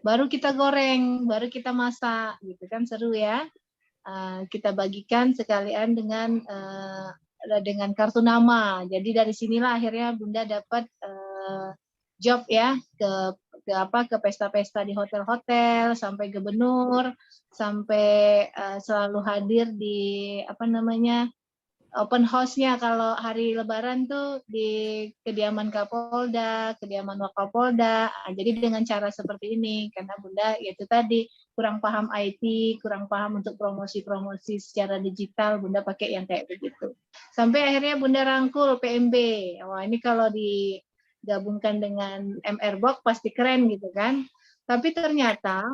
baru kita goreng, baru kita masak, gitu kan, seru ya. Kita bagikan sekalian dengan kartu nama. Jadi dari sinilah akhirnya Bunda dapat job ya ke pesta-pesta di hotel-hotel, sampai gubernur, sampai selalu hadir di apa namanya open house-nya kalau hari Lebaran tuh di kediaman Kapolda, kediaman Wakapolda. Jadi dengan cara seperti ini, karena Bunda yaitu tadi kurang paham IT, kurang paham untuk promosi-promosi secara digital, Bunda pakai yang kayak begitu. Sampai akhirnya Bunda rangkul PMB. Wah ini kalau digabungkan dengan MR Box pasti keren gitu kan. Tapi ternyata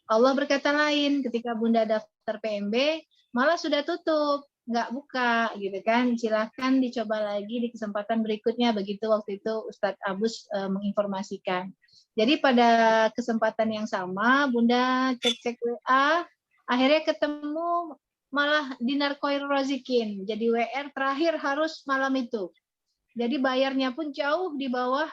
Allah berkata lain, ketika Bunda daftar PMB malah sudah tutup, nggak buka gitu kan. Silahkan dicoba lagi di kesempatan berikutnya, begitu waktu itu Ustadz Abus menginformasikan. Jadi pada kesempatan yang sama Bunda cek-cek WA, akhirnya ketemu malah Dinar Khairul Razikin. Jadi WR terakhir harus malam itu. Jadi bayarnya pun jauh di bawah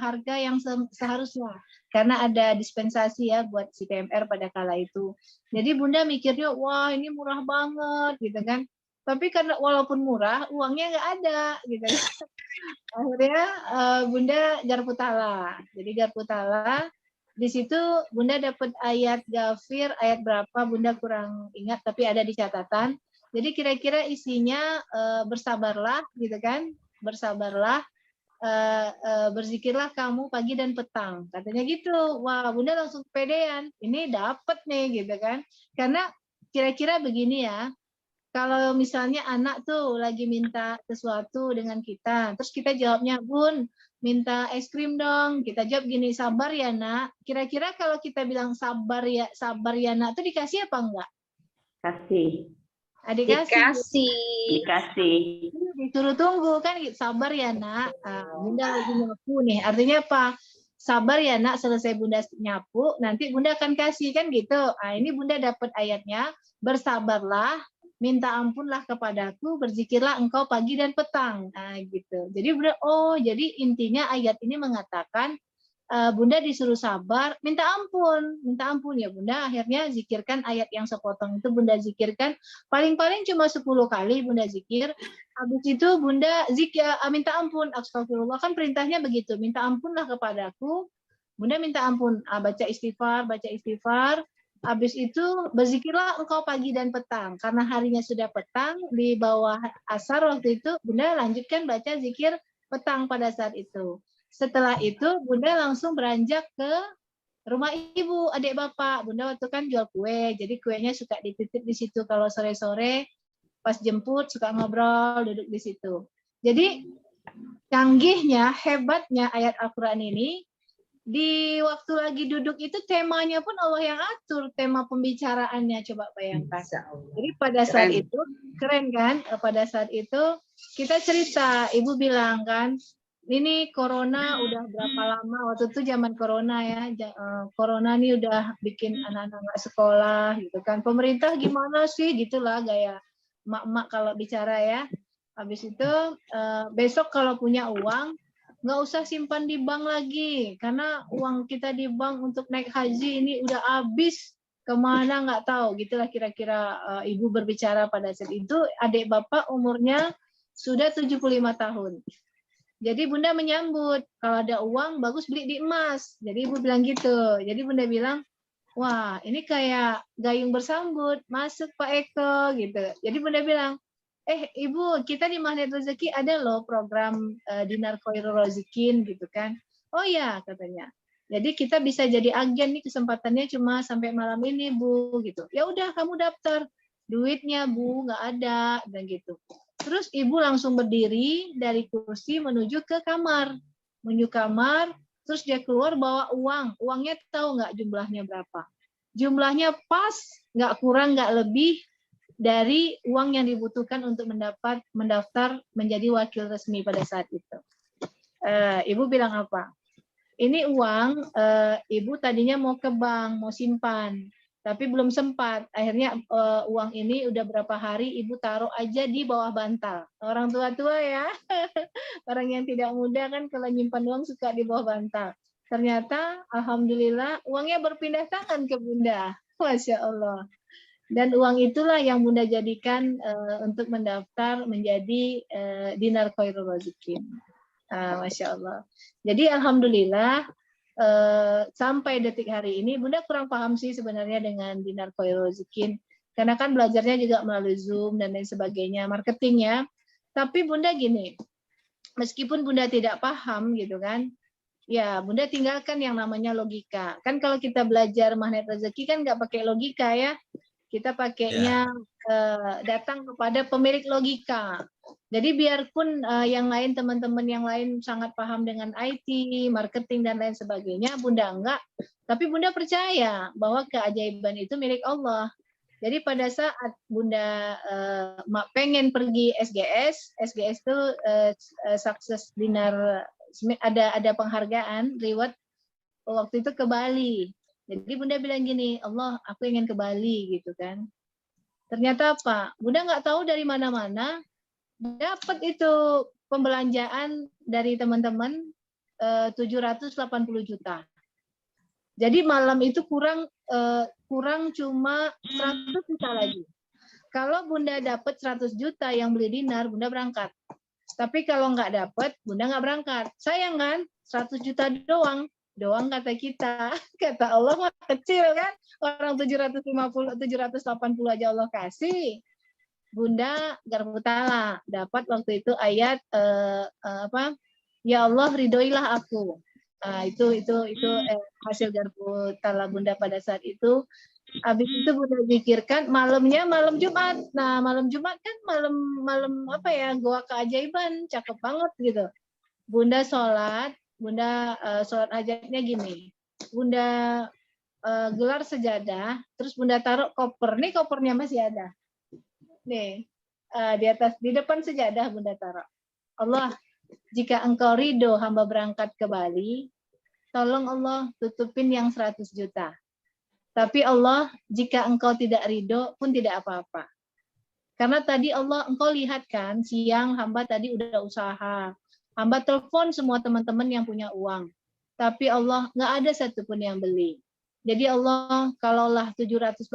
harga yang seharusnya. Karena ada dispensasi ya buat si PMR pada kala itu. Jadi Bunda mikirnya, wah ini murah banget gitu kan. Tapi karena walaupun murah, uangnya nggak ada gitu. Akhirnya Bunda garpu tala. Jadi garpu tala, di situ Bunda dapat ayat Ghafir, ayat berapa Bunda kurang ingat, tapi ada di catatan. Jadi kira-kira isinya bersabarlah gitu kan. Bersabarlah, berzikirlah kamu pagi dan petang, katanya gitu. Wah Bunda langsung pedean, ini dapat nih gitu kan. Karena kira-kira begini ya, kalau misalnya anak tuh lagi minta sesuatu dengan kita, terus kita jawabnya, Bun minta es krim dong, kita jawab gini, sabar ya nak. Kira-kira kalau kita bilang sabar ya nak tuh dikasih apa enggak? Kasih. Dikasih. Disuruh tunggu kan, sabar ya nak. Bunda lagi nyapu nih, artinya apa? Sabar ya nak, selesai Bunda nyapu, nanti Bunda akan kasih kan gitu. Ini Bunda dapat ayatnya, bersabarlah, minta ampunlah kepadaku, berzikirlah engkau pagi dan petang. Gitu. Jadi Bunda, jadi intinya ayat ini mengatakan Bunda disuruh sabar, minta ampun ya Bunda. Akhirnya zikirkan ayat yang sepotong itu Bunda zikirkan paling-paling cuma 10 kali Bunda zikir. Habis itu Bunda minta ampun, astagfirullah, kan perintahnya begitu, minta ampunlah kepadaku. Bunda minta ampun, baca istighfar. Habis itu berzikirlah engkau pagi dan petang. Karena harinya sudah petang, di bawah asar waktu itu Bunda lanjutkan baca zikir petang pada saat itu. Setelah itu Bunda langsung beranjak ke rumah ibu, adik bapak. Bunda waktu kan jual kue, jadi kuenya suka dititip di situ. Kalau sore-sore pas jemput suka ngobrol, duduk di situ. Jadi canggihnya, hebatnya ayat Al-Quran ini, di waktu lagi duduk itu temanya pun Allah yang atur, tema pembicaraannya, coba bayangkan. Jadi pada saat itu, keren kan, pada saat itu kita cerita, ibu bilang kan, ini corona udah berapa lama, waktu itu zaman corona ya, corona ini udah bikin anak-anak nggak sekolah gitu kan, pemerintah gimana sih, gitulah gaya emak-emak kalau bicara ya. Habis itu besok kalau punya uang, nggak usah simpan di bank lagi, karena uang kita di bank untuk naik haji ini udah habis, kemana nggak tahu, gitulah kira-kira ibu berbicara pada saat itu. Adik bapak umurnya sudah 75 tahun. Jadi bunda menyambut, kalau ada uang bagus beli di emas. Jadi ibu bilang gitu. Jadi bunda bilang, wah ini kayak gayung bersambut, masuk Pak Eko gitu. Jadi bunda bilang, ibu kita di Magnet Rezeki ada loh program Dinar Khairul Razikin gitu kan. Oh ya katanya. Jadi kita bisa jadi agen nih, kesempatannya cuma sampai malam ini Bu gitu. Ya udah kamu daftar. Duitnya Bu nggak ada dan gitu. Terus ibu langsung berdiri dari kursi menuju ke kamar. Menuju kamar, terus dia keluar bawa uang. Uangnya tahu nggak jumlahnya berapa? Jumlahnya pas, nggak kurang nggak lebih dari uang yang dibutuhkan untuk mendaftar menjadi wakil resmi pada saat itu. Ibu bilang apa? Ini uang, ibu tadinya mau ke bank, mau simpan. Tapi belum sempat. Akhirnya uang ini udah berapa hari ibu taruh aja di bawah bantal. Orang tua-tua ya. Orang yang tidak muda kan kalau nyimpan uang suka di bawah bantal. Ternyata alhamdulillah uangnya berpindah tangan ke bunda. Masya Allah. Dan uang itulah yang bunda jadikan untuk mendaftar menjadi Dinar Khairul Razikin. Masya Allah. Jadi alhamdulillah sampai detik hari ini bunda kurang paham sih sebenarnya dengan Dinar Khairul Razikin, karena kan belajarnya juga melalui Zoom dan lain sebagainya, marketingnya. Tapi bunda gini, meskipun bunda tidak paham gitu kan, ya bunda tinggalkan yang namanya logika. Kan kalau kita belajar Magnet Rezeki kan nggak pakai logika ya, kita pakainya datang kepada pemilik logika. Jadi biarpun yang lain, teman-teman yang lain sangat paham dengan IT, marketing dan lain sebagainya, bunda enggak. Tapi bunda percaya bahwa keajaiban itu milik Allah. Jadi pada saat bunda pengen pergi SGS itu sukses dinar, ada penghargaan, reward waktu itu ke Bali. Jadi bunda bilang gini, Allah aku ingin ke Bali gitu kan. Ternyata apa? Bunda nggak tahu dari mana-mana dapat itu pembelanjaan dari teman-teman 780 juta. Jadi malam itu kurang cuma 100 juta lagi. Kalau bunda dapat 100 juta yang beli dinar, bunda berangkat. Tapi kalau nggak dapat, bunda nggak berangkat. Sayang kan? 100 juta doang kata kita. Kata Allah mah kecil kan? Orang 750, 780 aja Allah kasih. Bunda garpu tala dapat waktu itu ayat ya Allah ridhoilah aku. Itu hasil garpu tala bunda pada saat itu. Habis itu bunda pikirkan malamnya malam Jumat. Nah malam Jumat kan malam apa ya, goa keajaiban, cakep banget gitu. Bunda sholat hajatnya gini. Bunda gelar sejadah, terus bunda taruh koper. Nih kopernya masih ada. Nih, di depan sejadah bunda taruh. Allah, jika engkau ridho hamba berangkat ke Bali, tolong Allah tutupin yang 100 juta. Tapi Allah, jika engkau tidak ridho pun tidak apa-apa. Karena tadi Allah, engkau lihat kan, siang hamba tadi udah usaha. Hamba telepon semua teman-teman yang punya uang. Tapi Allah, nggak ada satupun yang beli. Jadi Allah, kalaulah 780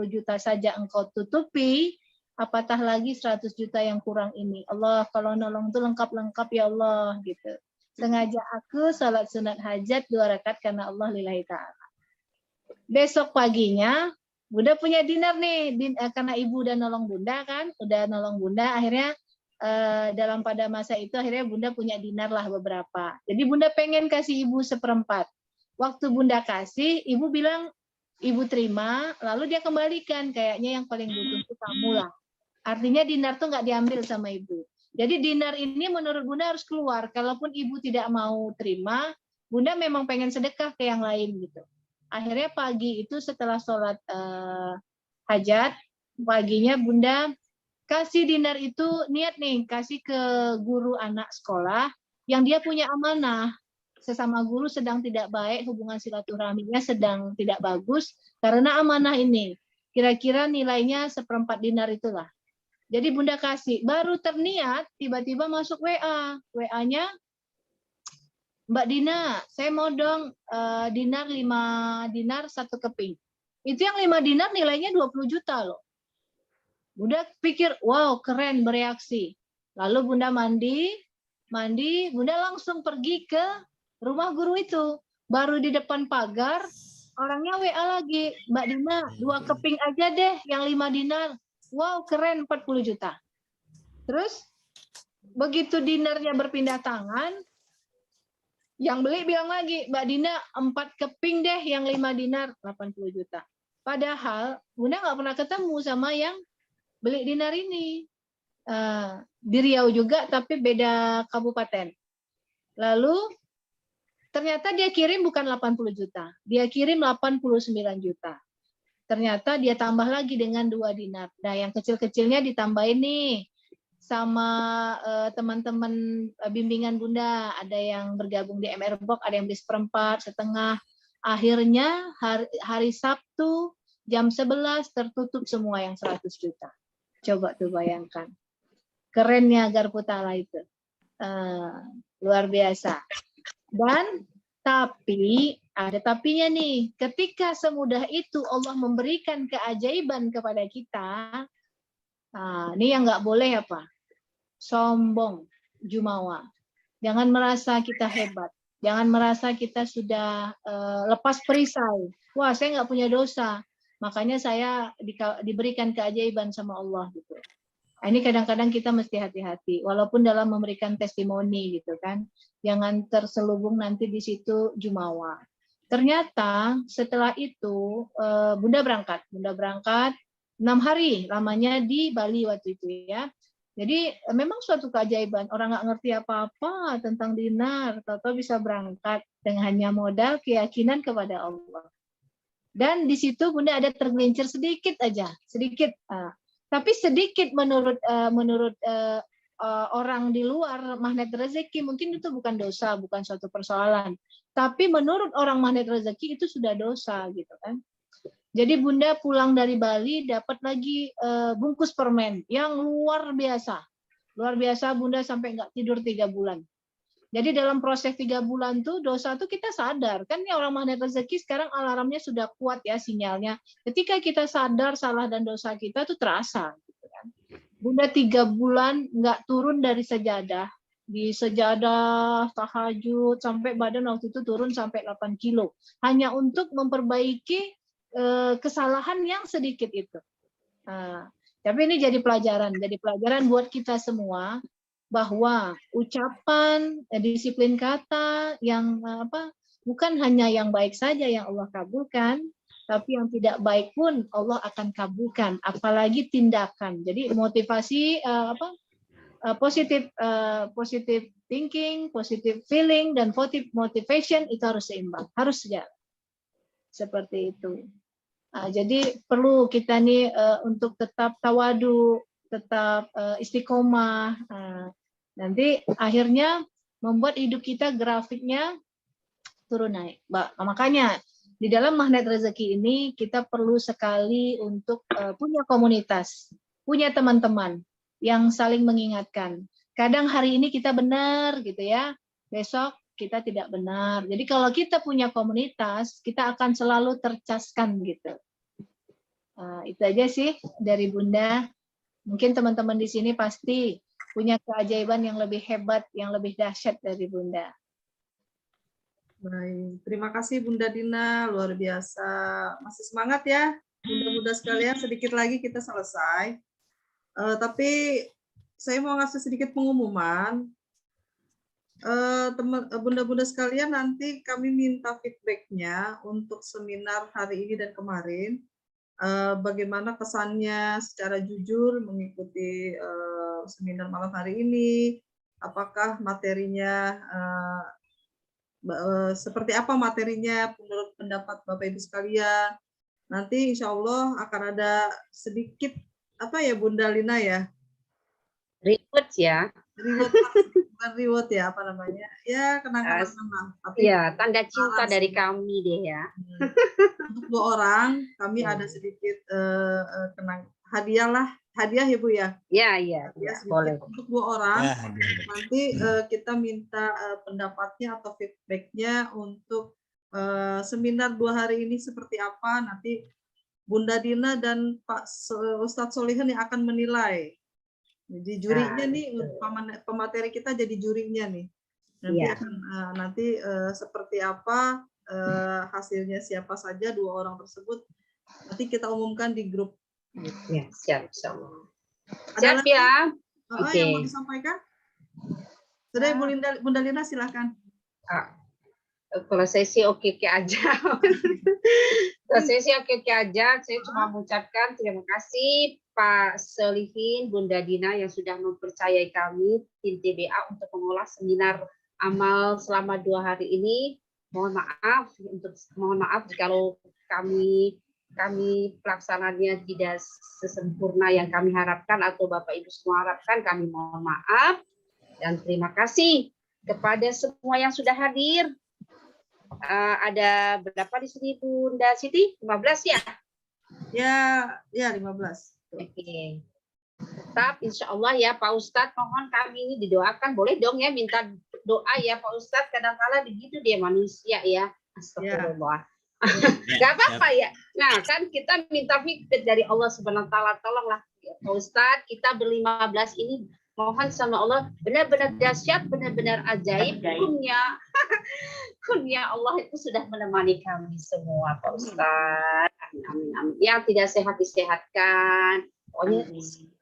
juta saja engkau tutupi, apatah lagi 100 juta yang kurang ini. Allah, kalau nolong itu lengkap-lengkap ya Allah gitu. Sengaja aku salat sunat hajat 2 rakaat karena Allah lillahi ta'ala. Besok paginya bunda punya dinar nih, karena ibu udah nolong bunda kan, akhirnya dalam pada masa itu akhirnya bunda punya dinar lah beberapa. Jadi bunda pengen kasih ibu 1/4. Waktu bunda kasih, ibu bilang ibu terima, lalu dia kembalikan, kayaknya yang paling butuh itu kamu lah. Artinya dinar tuh nggak diambil sama ibu. Jadi dinar ini menurut bunda harus keluar. Kalaupun ibu tidak mau terima, bunda memang pengen sedekah ke yang lain gitu. Akhirnya pagi itu setelah sholat hajat, paginya bunda kasih dinar itu, niat nih kasih ke guru anak sekolah yang dia punya amanah. Sesama guru sedang tidak baik, hubungan silaturahminya sedang tidak bagus karena amanah ini. Kira-kira nilainya 1/4 dinar itulah. Jadi bunda kasih, baru terniat tiba-tiba masuk WA. WA-nya, Mbak Dina, saya mau dong dinar 5 dinar 1 keping. Itu yang 5 dinar nilainya 20 juta loh. Bunda pikir, wow keren, bereaksi. Lalu Bunda mandi, Bunda langsung pergi ke rumah guru itu. Baru di depan pagar, orangnya WA lagi, Mbak Dina, 2 keping aja deh yang 5 dinar. Wow keren, 40 juta. Terus begitu dinarnya berpindah tangan, yang beli bilang lagi, Mbak Dina 4 keping deh yang 5 dinar, 80 juta. Padahal Bunda nggak pernah ketemu sama yang beli dinar ini. Di Riau juga, tapi beda kabupaten. Lalu ternyata dia kirim bukan 80 juta, dia kirim 89 juta. Ternyata dia tambah lagi dengan 2 dinar. Nah yang kecil-kecilnya ditambahin nih sama teman-teman bimbingan Bunda. Ada yang bergabung di MR Box, ada yang beli 1/4, setengah. Akhirnya hari Sabtu jam 11 tertutup semua yang 100 juta. Coba tuh bayangkan. Kerennya Garputala itu. Luar biasa. Dan tapi ada tapinya nih. Ketika semudah itu Allah memberikan keajaiban kepada kita, ini yang nggak boleh apa? Sombong, jumawa. Jangan merasa kita hebat. Jangan merasa kita sudah lepas perisai. Wah, saya nggak punya dosa. Makanya saya diberikan keajaiban sama Allah gitu. Ini kadang-kadang kita mesti hati-hati, walaupun dalam memberikan testimoni gitu kan, jangan terselubung nanti di situ jumawa. Ternyata setelah itu Bunda berangkat 6 hari lamanya di Bali waktu itu ya. Jadi memang suatu keajaiban, orang nggak ngerti apa-apa tentang dinar, tahu-tahu bisa berangkat dengan hanya modal keyakinan kepada Allah. Dan di situ Bunda ada tergelincir sedikit aja, sedikit. Tapi sedikit menurut orang di luar magnet rezeki mungkin itu bukan dosa, bukan suatu persoalan. Tapi menurut orang magnet rezeki itu sudah dosa gitu kan. Jadi Bunda pulang dari Bali dapat lagi bungkus permen yang luar biasa. Luar biasa Bunda sampai nggak tidur 3 bulan. Jadi dalam proses 3 bulan tuh dosa tuh kita sadar kan ya, orang magnet rezeki sekarang alarmnya sudah kuat ya sinyalnya. Ketika kita sadar salah dan dosa kita tuh terasa. Gitu kan. Bunda 3 bulan nggak turun dari sejadah, di sejadah tahajud sampai badan waktu itu turun sampai 8 kilo hanya untuk memperbaiki kesalahan yang sedikit itu. Tapi ini jadi pelajaran buat kita semua. Bahwa ucapan, disiplin kata yang bukan hanya yang baik saja yang Allah kabulkan, tapi yang tidak baik pun Allah akan kabulkan, apalagi tindakan. Jadi motivasi positive thinking, positive feeling dan motivation itu harus seimbang, harus sejalan. Seperti itu. Jadi perlu kita nih untuk tetap tawadu, tetap istiqomah. Nanti akhirnya membuat hidup kita grafiknya turun naik. Makanya di dalam magnet rezeki ini kita perlu sekali untuk punya komunitas, punya teman-teman yang saling mengingatkan. Kadang hari ini kita benar gitu ya, besok kita tidak benar. Jadi kalau kita punya komunitas, kita akan selalu tercaskan gitu. Itu aja sih dari Bunda. Mungkin teman-teman di sini pasti punya keajaiban yang lebih hebat, yang lebih dahsyat dari Bunda. Baik, terima kasih Bunda Dina, luar biasa. Masih semangat ya, Bunda-bunda sekalian, sedikit lagi kita selesai. Tapi saya mau ngasih sedikit pengumuman. Bunda-bunda sekalian, nanti kami minta feedback-nya untuk seminar hari ini dan kemarin. Bagaimana kesannya secara jujur mengikuti seminar malam hari ini, apakah materinya seperti apa materinya menurut pendapat Bapak Ibu sekalian. Nanti insya Allah akan ada sedikit Bunda Lina ya, Reward ya. Bukan reward ya, apa namanya ya, kenang-kenangan. Iya, tanda cinta dari kami deh ya. Untuk 2 orang kami ada sedikit hadiah ya Bu ya. Iya, boleh. Untuk 2 orang nanti kita minta pendapatnya atau feedbacknya untuk seminar 2 hari ini seperti apa. Nanti Bunda Dina dan Ustadz Solihin yang akan menilai. Jadi jurinya nih, pemateri kita jadi jurinya nih. Nanti akan seperti apa hasilnya, siapa saja 2 orang tersebut nanti kita umumkan di grup. Ya, siap. Ada Siap ya. Oke. Yang mau disampaikan? Sudah, Bunda Lina silahkan. Kalau saya sih oke aja. Saya cuma mengucapkan terima kasih Pak Solihin, Bunda Dina yang sudah mempercayai kami tim TBA untuk mengolah seminar amal selama 2 hari ini. Mohon maaf kalau kami pelaksananya tidak sesempurna yang kami harapkan atau Bapak Ibu semua harapkan. Kami mohon maaf dan terima kasih kepada semua yang sudah hadir. Ada berapa di sini Bunda Siti? 15 ya? Ya 15. Oke. Tetap insya Allah ya Pak Ustadz, mohon kami ini didoakan. Boleh dong ya minta doa ya Pak Ustadz, kadang-kadang begitu dia manusia ya. Astagfirullah. Gak apa-apa ya. Nah kan kita minta fikir dari Allah Subhanahu wa Ta'ala, tolonglah ya, Pak Ustadz, kita ber-15 ini mohon sama Allah benar-benar dahsyat, benar-benar ajaib. Kurnia Allah itu sudah menemani kami semua Pak Ustadz. Amin. Yang tidak sehat disehatkan. Pokoknya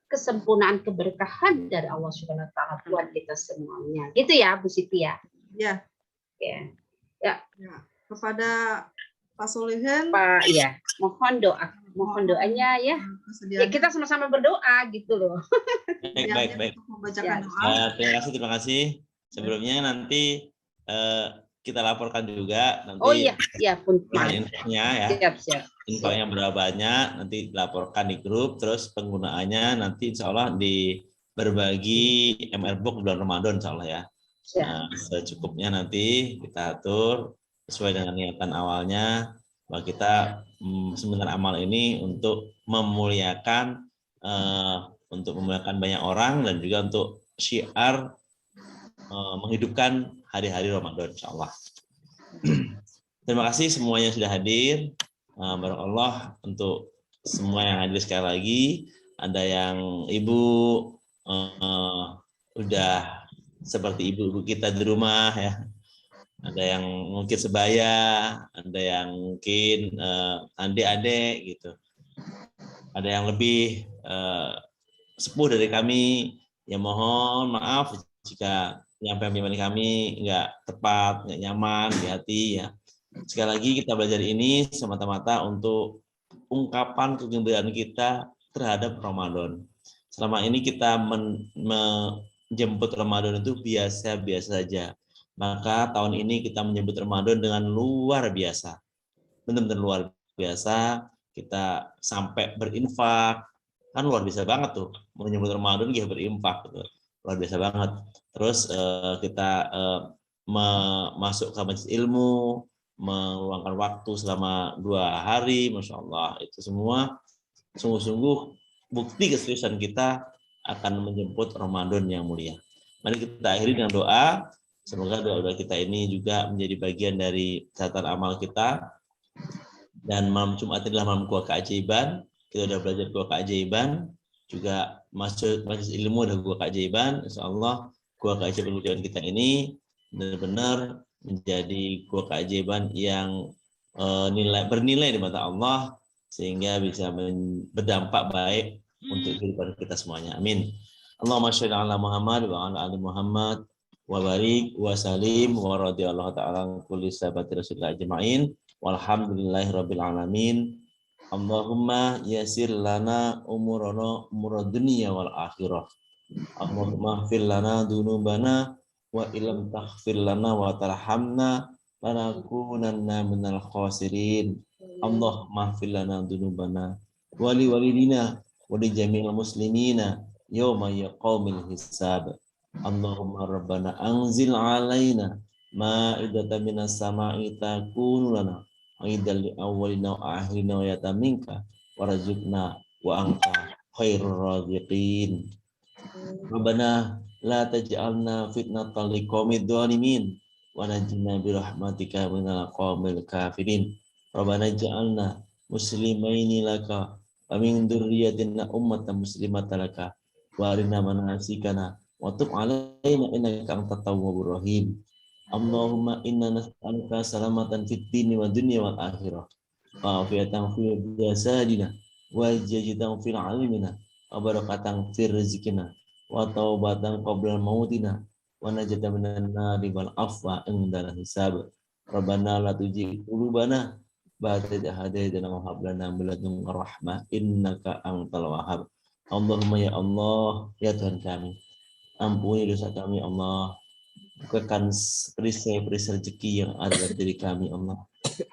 kesempurnaan keberkahan dari Allah Subhanahu wa Ta'ala buat kita semuanya. Gitu ya Bu Siti ya. Ya. Ya. Kepada Pak Solihin. Pak ya, mohon doanya ya. Ya kita sama-sama berdoa gitu loh. Baik. Membacakan doa. Terima kasih. Sebelumnya nanti kita laporkan juga nanti. Oh iya, pun. Infonya ya. Siap. Infonya berapa banyak nanti dilaporkan di grup, terus penggunaannya nanti insya Allah di berbagi MR Book bulan Ramadan insya Allah ya. Nah, secukupnya nanti kita atur sesuai dengan niatan awalnya bahwa kita seminar amal ini untuk memuliakan banyak orang dan juga untuk syiar menghidupkan hari-hari Ramadan insyaallah. Terima kasih semuanya sudah hadir. Barakallah untuk semua yang hadir sekali lagi. Ada yang ibu udah seperti ibu-ibu kita di rumah ya. Ada yang mungkin sebaya, ada yang mungkin adik-adik gitu. Ada yang lebih sepuh dari kami. Ya mohon maaf jika penyampaian kami nggak tepat, nggak nyaman di hati ya. Sekali lagi kita belajar ini semata-mata untuk ungkapan kegembiraan kita terhadap Ramadan. Selama ini kita menjemput Ramadan itu biasa-biasa saja. Maka tahun ini kita menyebut Ramadan dengan luar biasa. Benar-benar luar biasa. Kita sampai berinfak. Kan luar biasa banget tuh. Menyebut Ramadan kita berinfak gitu. Luar biasa banget. Terus kita masuk ke majelis ilmu, meluangkan waktu selama 2 hari, Masya Allah. Itu semua sungguh-sungguh bukti keseriusan kita akan menjemput Ramadan yang mulia. Mari kita akhiri dengan doa. Semoga doa-doa kita ini juga menjadi bagian dari catatan amal kita. Dan malam Jumat adalah malam gua keajaiban. Kita sudah belajar gua keajaiban. Juga masuk majelis ilmu ada gua keajaiban. Insyaallah gua keajaiban kita ini benar-benar menjadi gua keajaiban yang bernilai di mata Allah sehingga bisa berdampak baik untuk kehidupan kita semuanya. Amin. Allahumma sholli ala Muhammad wa ala ali Muhammad wa barik wa salim wa radhiyallahu ta'ala kulli sahabati Rasulullah ajma'in walhamdulillahirabbil alamin. Allahumma yasir lana umurana umurad dunya wal akhirah. Allahumma ighfir lana dzunubana wa illam taghfir lana wa tarhamna lanakunanna minal khasirin. Allahumma ighfir lana dzunubana wa li walidina wa li jami'il muslimina yauma yaqumul hisab. Allahumma rabbana anzil alaina ma'idatan minas sama'i takunu lana aidan li awwalina wa akhirina wa yataminka warzuqna wa anta khairur raziqin. Rabbana la taj'alna fitnatan liqaumid dhalimin wa najina bi rahmatika minal qaumil kafirin. Rabbana ja'alna muslimaini laka wa min dzurriyyatina ummatan muslimatan laka wa arina manasikana wa tub alaina innaka antat tawwabur rahim. Allahumma inna nas'aluka salamatan fid dini wa dunya wal akhirah wa afiatan fi jasadina wa jajidan fil ilmina wa barakatan fi rizqina wa taubatan qabla mautina wa najatan minan nari wal afwa indal hisab. Rabbana la tuzigh qulubana ba'da idh hadaytana wa hab lana min ladunka rahmah innaka antal wahhab. Allahumma ya Allah, ya Tuhan kami, ampuni dosa kami Allah. Bukakan perisai-perisai rezeki yang ada dari diri kami Allah.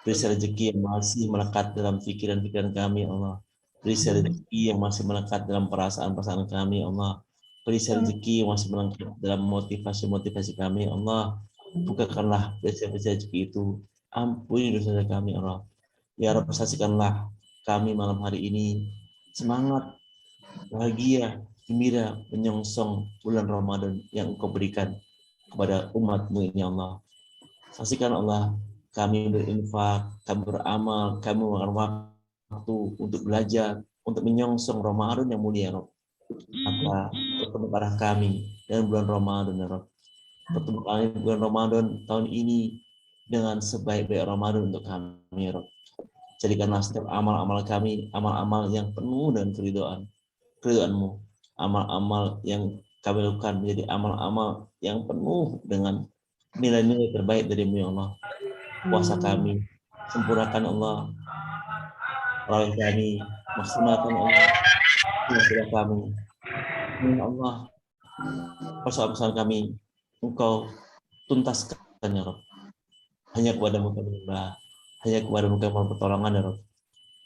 Perisai rezeki yang masih melekat dalam pikiran-pikiran kami Allah. Perisai rezeki yang masih melekat dalam perasaan-perasaan kami Allah. Perisai rezeki yang masih melekat dalam motivasi-motivasi kami Allah. Bukakanlah perisai-perisai rezeki itu. Ampuni dosa kami Allah. Ya Rabb, saksikanlah kami malam hari ini semangat, bahagia, gembira menyongsong bulan Ramadan yang Engkau berikan kepada umat-Mu ini Allah. Saksikan Allah, kami berinfak, kami beramal, kami mengeluarkan waktu untuk belajar, untuk menyongsong Ramadan yang mulia, ya Rabb. Maka pertemukanlah kami dalam bulan Ramadan, ya Rabb. Pertemukan bulan Ramadan tahun ini dengan sebaik-baik Ramadan untuk kami, ya Rabb. Jadikanlah setiap amal-amal kami, amal-amal yang penuh dengan keridhaan-Mu, amal-amal yang kami lakukan menjadi amal-amal yang penuh dengan nilai-nilai terbaik dari-Mu, ya Allah. Puasa kami, sempurnakan Allah. Rawih kami, maksimalkan Allah. Puasa kami, ya Allah. Persoalan kami, Engkau tuntaskan, ya Rabb. Hanya kepada-Mu kami menyembah, hanya kepada-Mu kami mohon pertolongan, ya Rabb.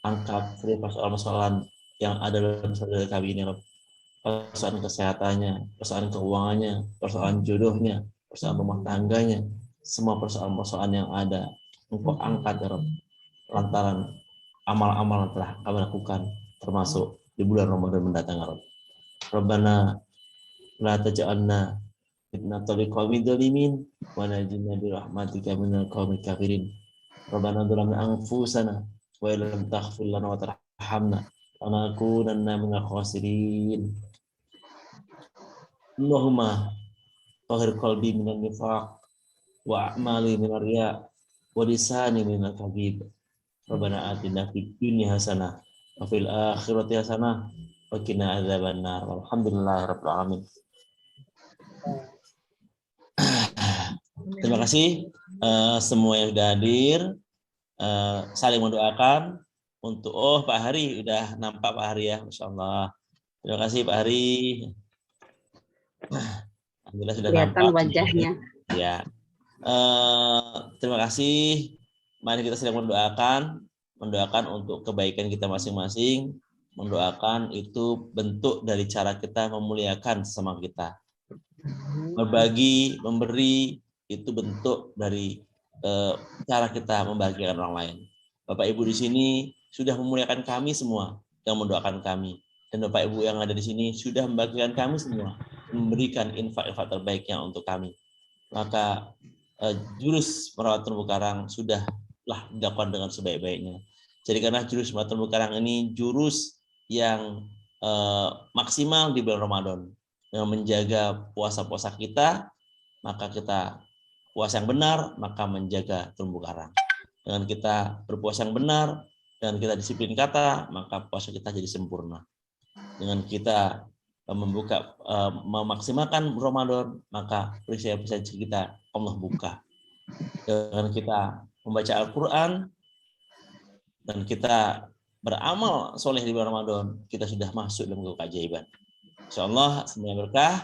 Angkat persoalan-persoalan yang ada dalam saudara kami ini, ya Rabb. Persoalan kesehatannya, persoalan keuangannya, persoalan jodohnya, persoalan rumah tangganya, semua persoalan-persoalan yang ada, Engkau angkat, ya Rabb, lantaran amal-amal yang telah kami lakukan, termasuk di bulan Ramadan mendatang, ya Rabb. Rabbana la taj'alna fitnatal liqaumid dzalimin wa najina bi rahmatika minal qaumil kafirin. Rabbana dzalamna anfusana wa illam taghfir lana wa tarhamna lanakunanna minal khasirin. Allahumma tahhir qalbi minan nifaq wa a'mali minar riya wa lisani minal kadhib. Rabbana atina fid dunya hasanah wa fil akhirati hasanah wa qina adzabannar. Walhamdulillahirabbil alamin. Terima kasih semua yang sudah hadir. Saling mendoakan untuk Pak Hari, udah nampak Pak Hari ya, Masya Allah. Terima kasih Pak Hari. Alhamdulillah sudah Kelihatan nampak wajahnya. ya. Terima kasih. Mari kita sedang mendoakan untuk kebaikan kita masing-masing. Mendoakan itu bentuk dari cara kita memuliakan sesama kita. Berbagi, memberi itu bentuk dari cara kita membahagiakan orang lain. Bapak Ibu di sini sudah memuliakan kami semua yang mendoakan kami, dan Bapak Ibu yang ada di sini sudah membagikan kami semua, memberikan infak-infak terbaiknya untuk kami. Maka jurus merawat terumbu karang sudahlah dilakukan dengan sebaik-baiknya. Jadi karena jurus merawat terumbu karang ini jurus yang maksimal di bulan Ramadan, dengan menjaga puasa-puasa kita, maka kita puasa yang benar, maka menjaga terumbu karang. Dengan kita berpuasa yang benar, dan kita disiplin kata, maka puasa kita jadi sempurna. Dengan kita memaksimalkan Ramadan, maka perisai-perisai kita Allah buka. Dengan kita membaca Al-Quran, dan kita beramal soleh di bulan Ramadan, kita sudah masuk dalam keajaiban. Insyaallah semuanya berkah.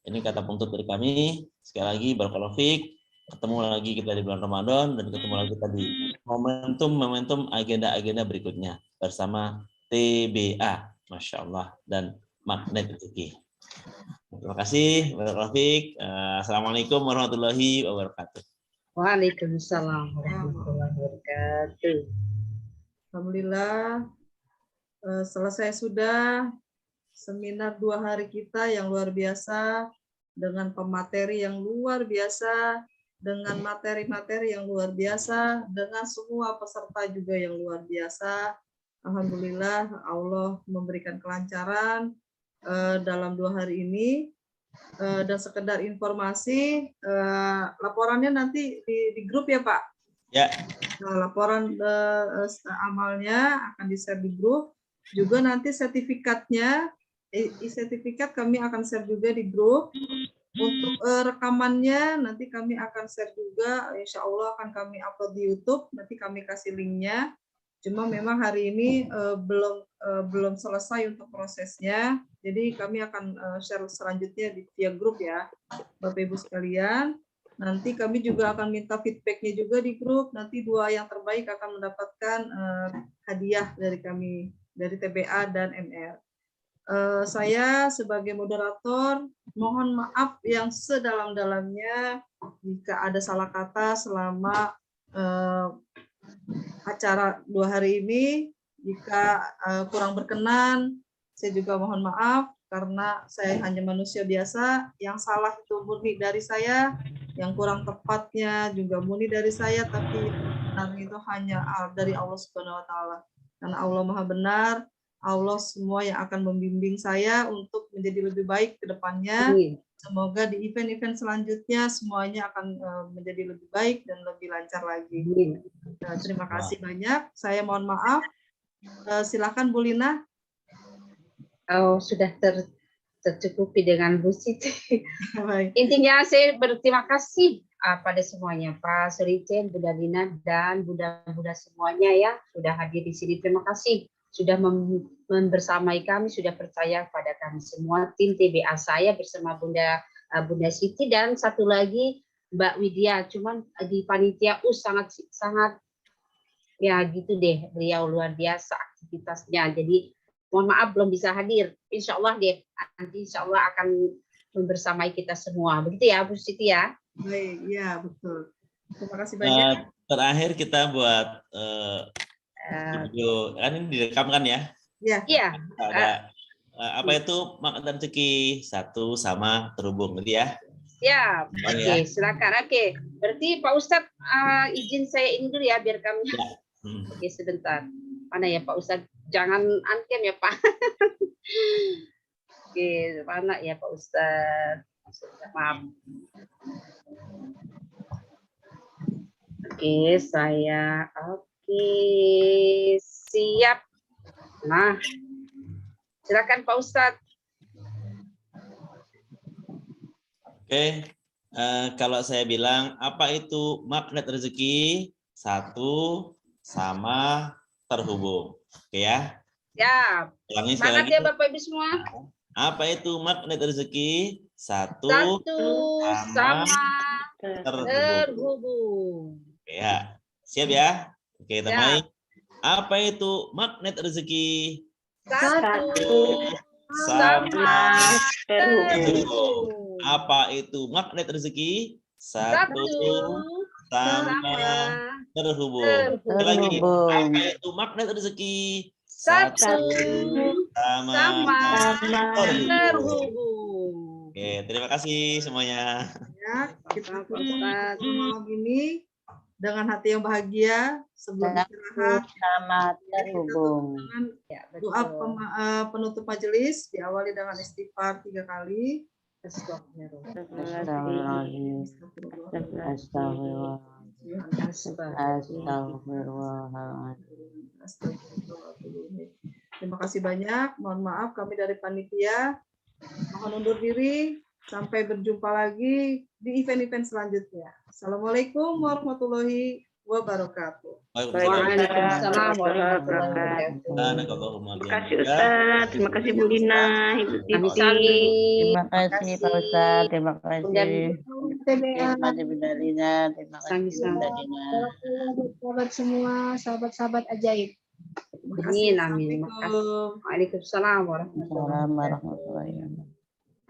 Ini kata penutup dari kami. Sekali lagi barakallahu fiik. Ketemu lagi kita di bulan Ramadan, dan ketemu lagi kita di momentum agenda-agenda berikutnya bersama TBA, Masya Allah, dan Magnet Rezeki. Terima kasih. Barakallahu fiik. Assalamualaikum warahmatullahi wabarakatuh. Waalaikumsalam warahmatullahi wabarakatuh. Alhamdulillah selesai sudah seminar 2 hari kita yang luar biasa, dengan pemateri yang luar biasa, dengan materi-materi yang luar biasa, dengan semua peserta juga yang luar biasa. Alhamdulillah Allah memberikan kelancaran dalam 2 hari ini. Dan sekedar informasi, laporannya nanti di grup ya Pak? Ya. Nah, laporan amalnya akan di-share di grup. Juga nanti sertifikatnya, sertifikat kami akan share juga di grup. Untuk rekamannya nanti kami akan share juga, insya Allah akan kami upload di YouTube, nanti kami kasih linknya. Cuma memang hari ini belum selesai untuk prosesnya, jadi kami akan share selanjutnya via grup ya, Bapak Ibu sekalian. Nanti kami juga akan minta feedbacknya juga di grup, nanti 2 yang terbaik akan mendapatkan hadiah dari kami, dari TBA dan MR. Saya sebagai moderator mohon maaf yang sedalam-dalamnya jika ada salah kata selama acara 2 hari ini. Jika kurang berkenan, saya juga mohon maaf karena saya hanya manusia biasa. Yang salah itu murni dari saya, yang kurang tepatnya juga murni dari saya, tapi benar itu hanya dari Allah Subhanahu wa taala. Karena Allah Maha benar, Allah semua yang akan membimbing saya untuk menjadi lebih baik ke depannya. Semoga di event-event selanjutnya semuanya akan menjadi lebih baik dan lebih lancar lagi. Terima kasih banyak. Saya mohon maaf. Silakan Bu Lina. Oh, sudah tercukupi dengan Bu Siti. Intinya saya berterima kasih pada semuanya, Pak Suricen, Bu Dalina, dan Bunda semuanya ya sudah hadir di sini. Terima kasih sudah membersamai kami, sudah percaya pada kami semua, tim TBA saya bersama Bunda Siti dan satu lagi Mbak Widya. Cuman di panitia sangat ya gitu deh, beliau luar biasa aktivitasnya. Jadi mohon maaf belum bisa hadir. Insya Allah deh, nanti insya Allah akan membersamai kita semua. Begitu ya Bu Siti ya? Baik, ya betul. Terima kasih banyak. Terakhir kita buat video, kan ini direkam kan ya? Iya. Ada apa itu makna rezeki, satu sama terhubung, gitu ya? Ya, oke, silakan. Oke, berarti Pak Ustadz izin saya ini dulu ya biar kami. Ya. Oke, sebentar. Mana ya Pak Ustadz? Jangan ankem ya Pak. Oke, mana ya Pak Ustadz? Maaf. Oke, saya siap. Nah, silakan Pak Ustadz. Oke, kalau saya bilang apa itu magnet rezeki? Satu sama terhubung. Oke ya? Siap. Semangat ya Bapak Ibu semua. Apa itu magnet rezeki? Satu sama terhubung. Oke ya, siap ya? Oke, kita mulai. Apa itu magnet rezeki? Satu sama terhubung. Apa itu magnet rezeki? Satu sama terhubung. Lagi, apa itu magnet rezeki? Satu sama terhubung. Oke, terima kasih semuanya. Ya, kita malam ini dengan hati yang bahagia sebelum istirahat. Sama terhubung. Doa penutup majelis diawali dengan istighfar 3 kali. Astagfirullahaladzim. Astagfirullahaladzim. Terima kasih banyak. Mohon maaf kami dari panitia. Mohon undur diri. Sampai berjumpa lagi di event-event selanjutnya. Assalamualaikum warahmatullahi wabarakatuh. Waalaikumsalam warahmatullahi Terima wabarakatuh. kasih Ustaz, terima kasih Bu Lina, Ibu Titi. Terima kasih Pak Ustadz, terima kasih. Terima kasih Bu Dalina, terima kasih Bu Dalina. Sahabat semua, sahabat-sahabat ajaib. Amin, amin. Waalaikumsalam warahmatullahi wabarakatuh. Assalamualaikum warahmatullahi wabarakatuh.